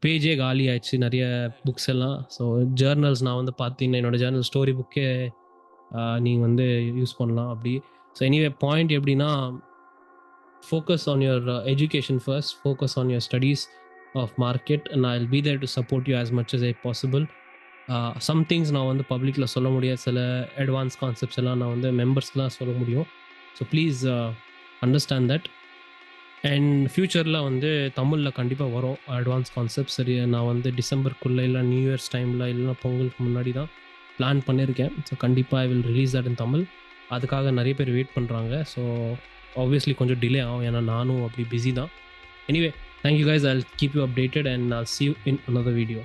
பேஜே காலி ஆயிடுச்சு நிறைய புக்ஸ் எல்லாம். ஸோ ஜேர்னல்ஸ் நான் வந்து பார்த்தீங்கன்னா என்னோட ஜேர்னல் ஸ்டோரி புக்கே நீங்கள் வந்து யூஸ் பண்ணலாம் அப்படி. ஸோ எனிவே பாயிண்ட் எப்படின்னா, focus on your education first, focus on your studies of market, and I'll be there to support you as much as I possible. Some things நான் வந்து பப்ளிக்கில் சொல்ல முடியாது, சில அட்வான்ஸ் கான்செப்ட்ஸ் எல்லாம் நான் வந்து மெம்பர்ஸ்க்குலாம் சொல்ல முடியும். So please understand that. And ஃப்யூச்சரில் வந்து தமிழில் கண்டிப்பாக வரும் அட்வான்ஸ் கான்செப்ட். சரி, நான் வந்து டிசம்பருக்குள்ளே இல்லை நியூ இயர்ஸ் டைமில் இல்லைனா பொங்கலுக்கு முன்னாடி தான் பிளான் பண்ணியிருக்கேன். ஸோ கண்டிப்பாக I will release that in Tamil. அதுக்காக நிறைய பேர் வெயிட் பண்ணுறாங்க. ஸோ ஆப்வியஸ்லி கொஞ்சம் டிலே ஆகும், ஏன்னா நானும் அப்படி பிஸி தான். Anyway, thank you guys. I will keep you updated and I'll see you in another video.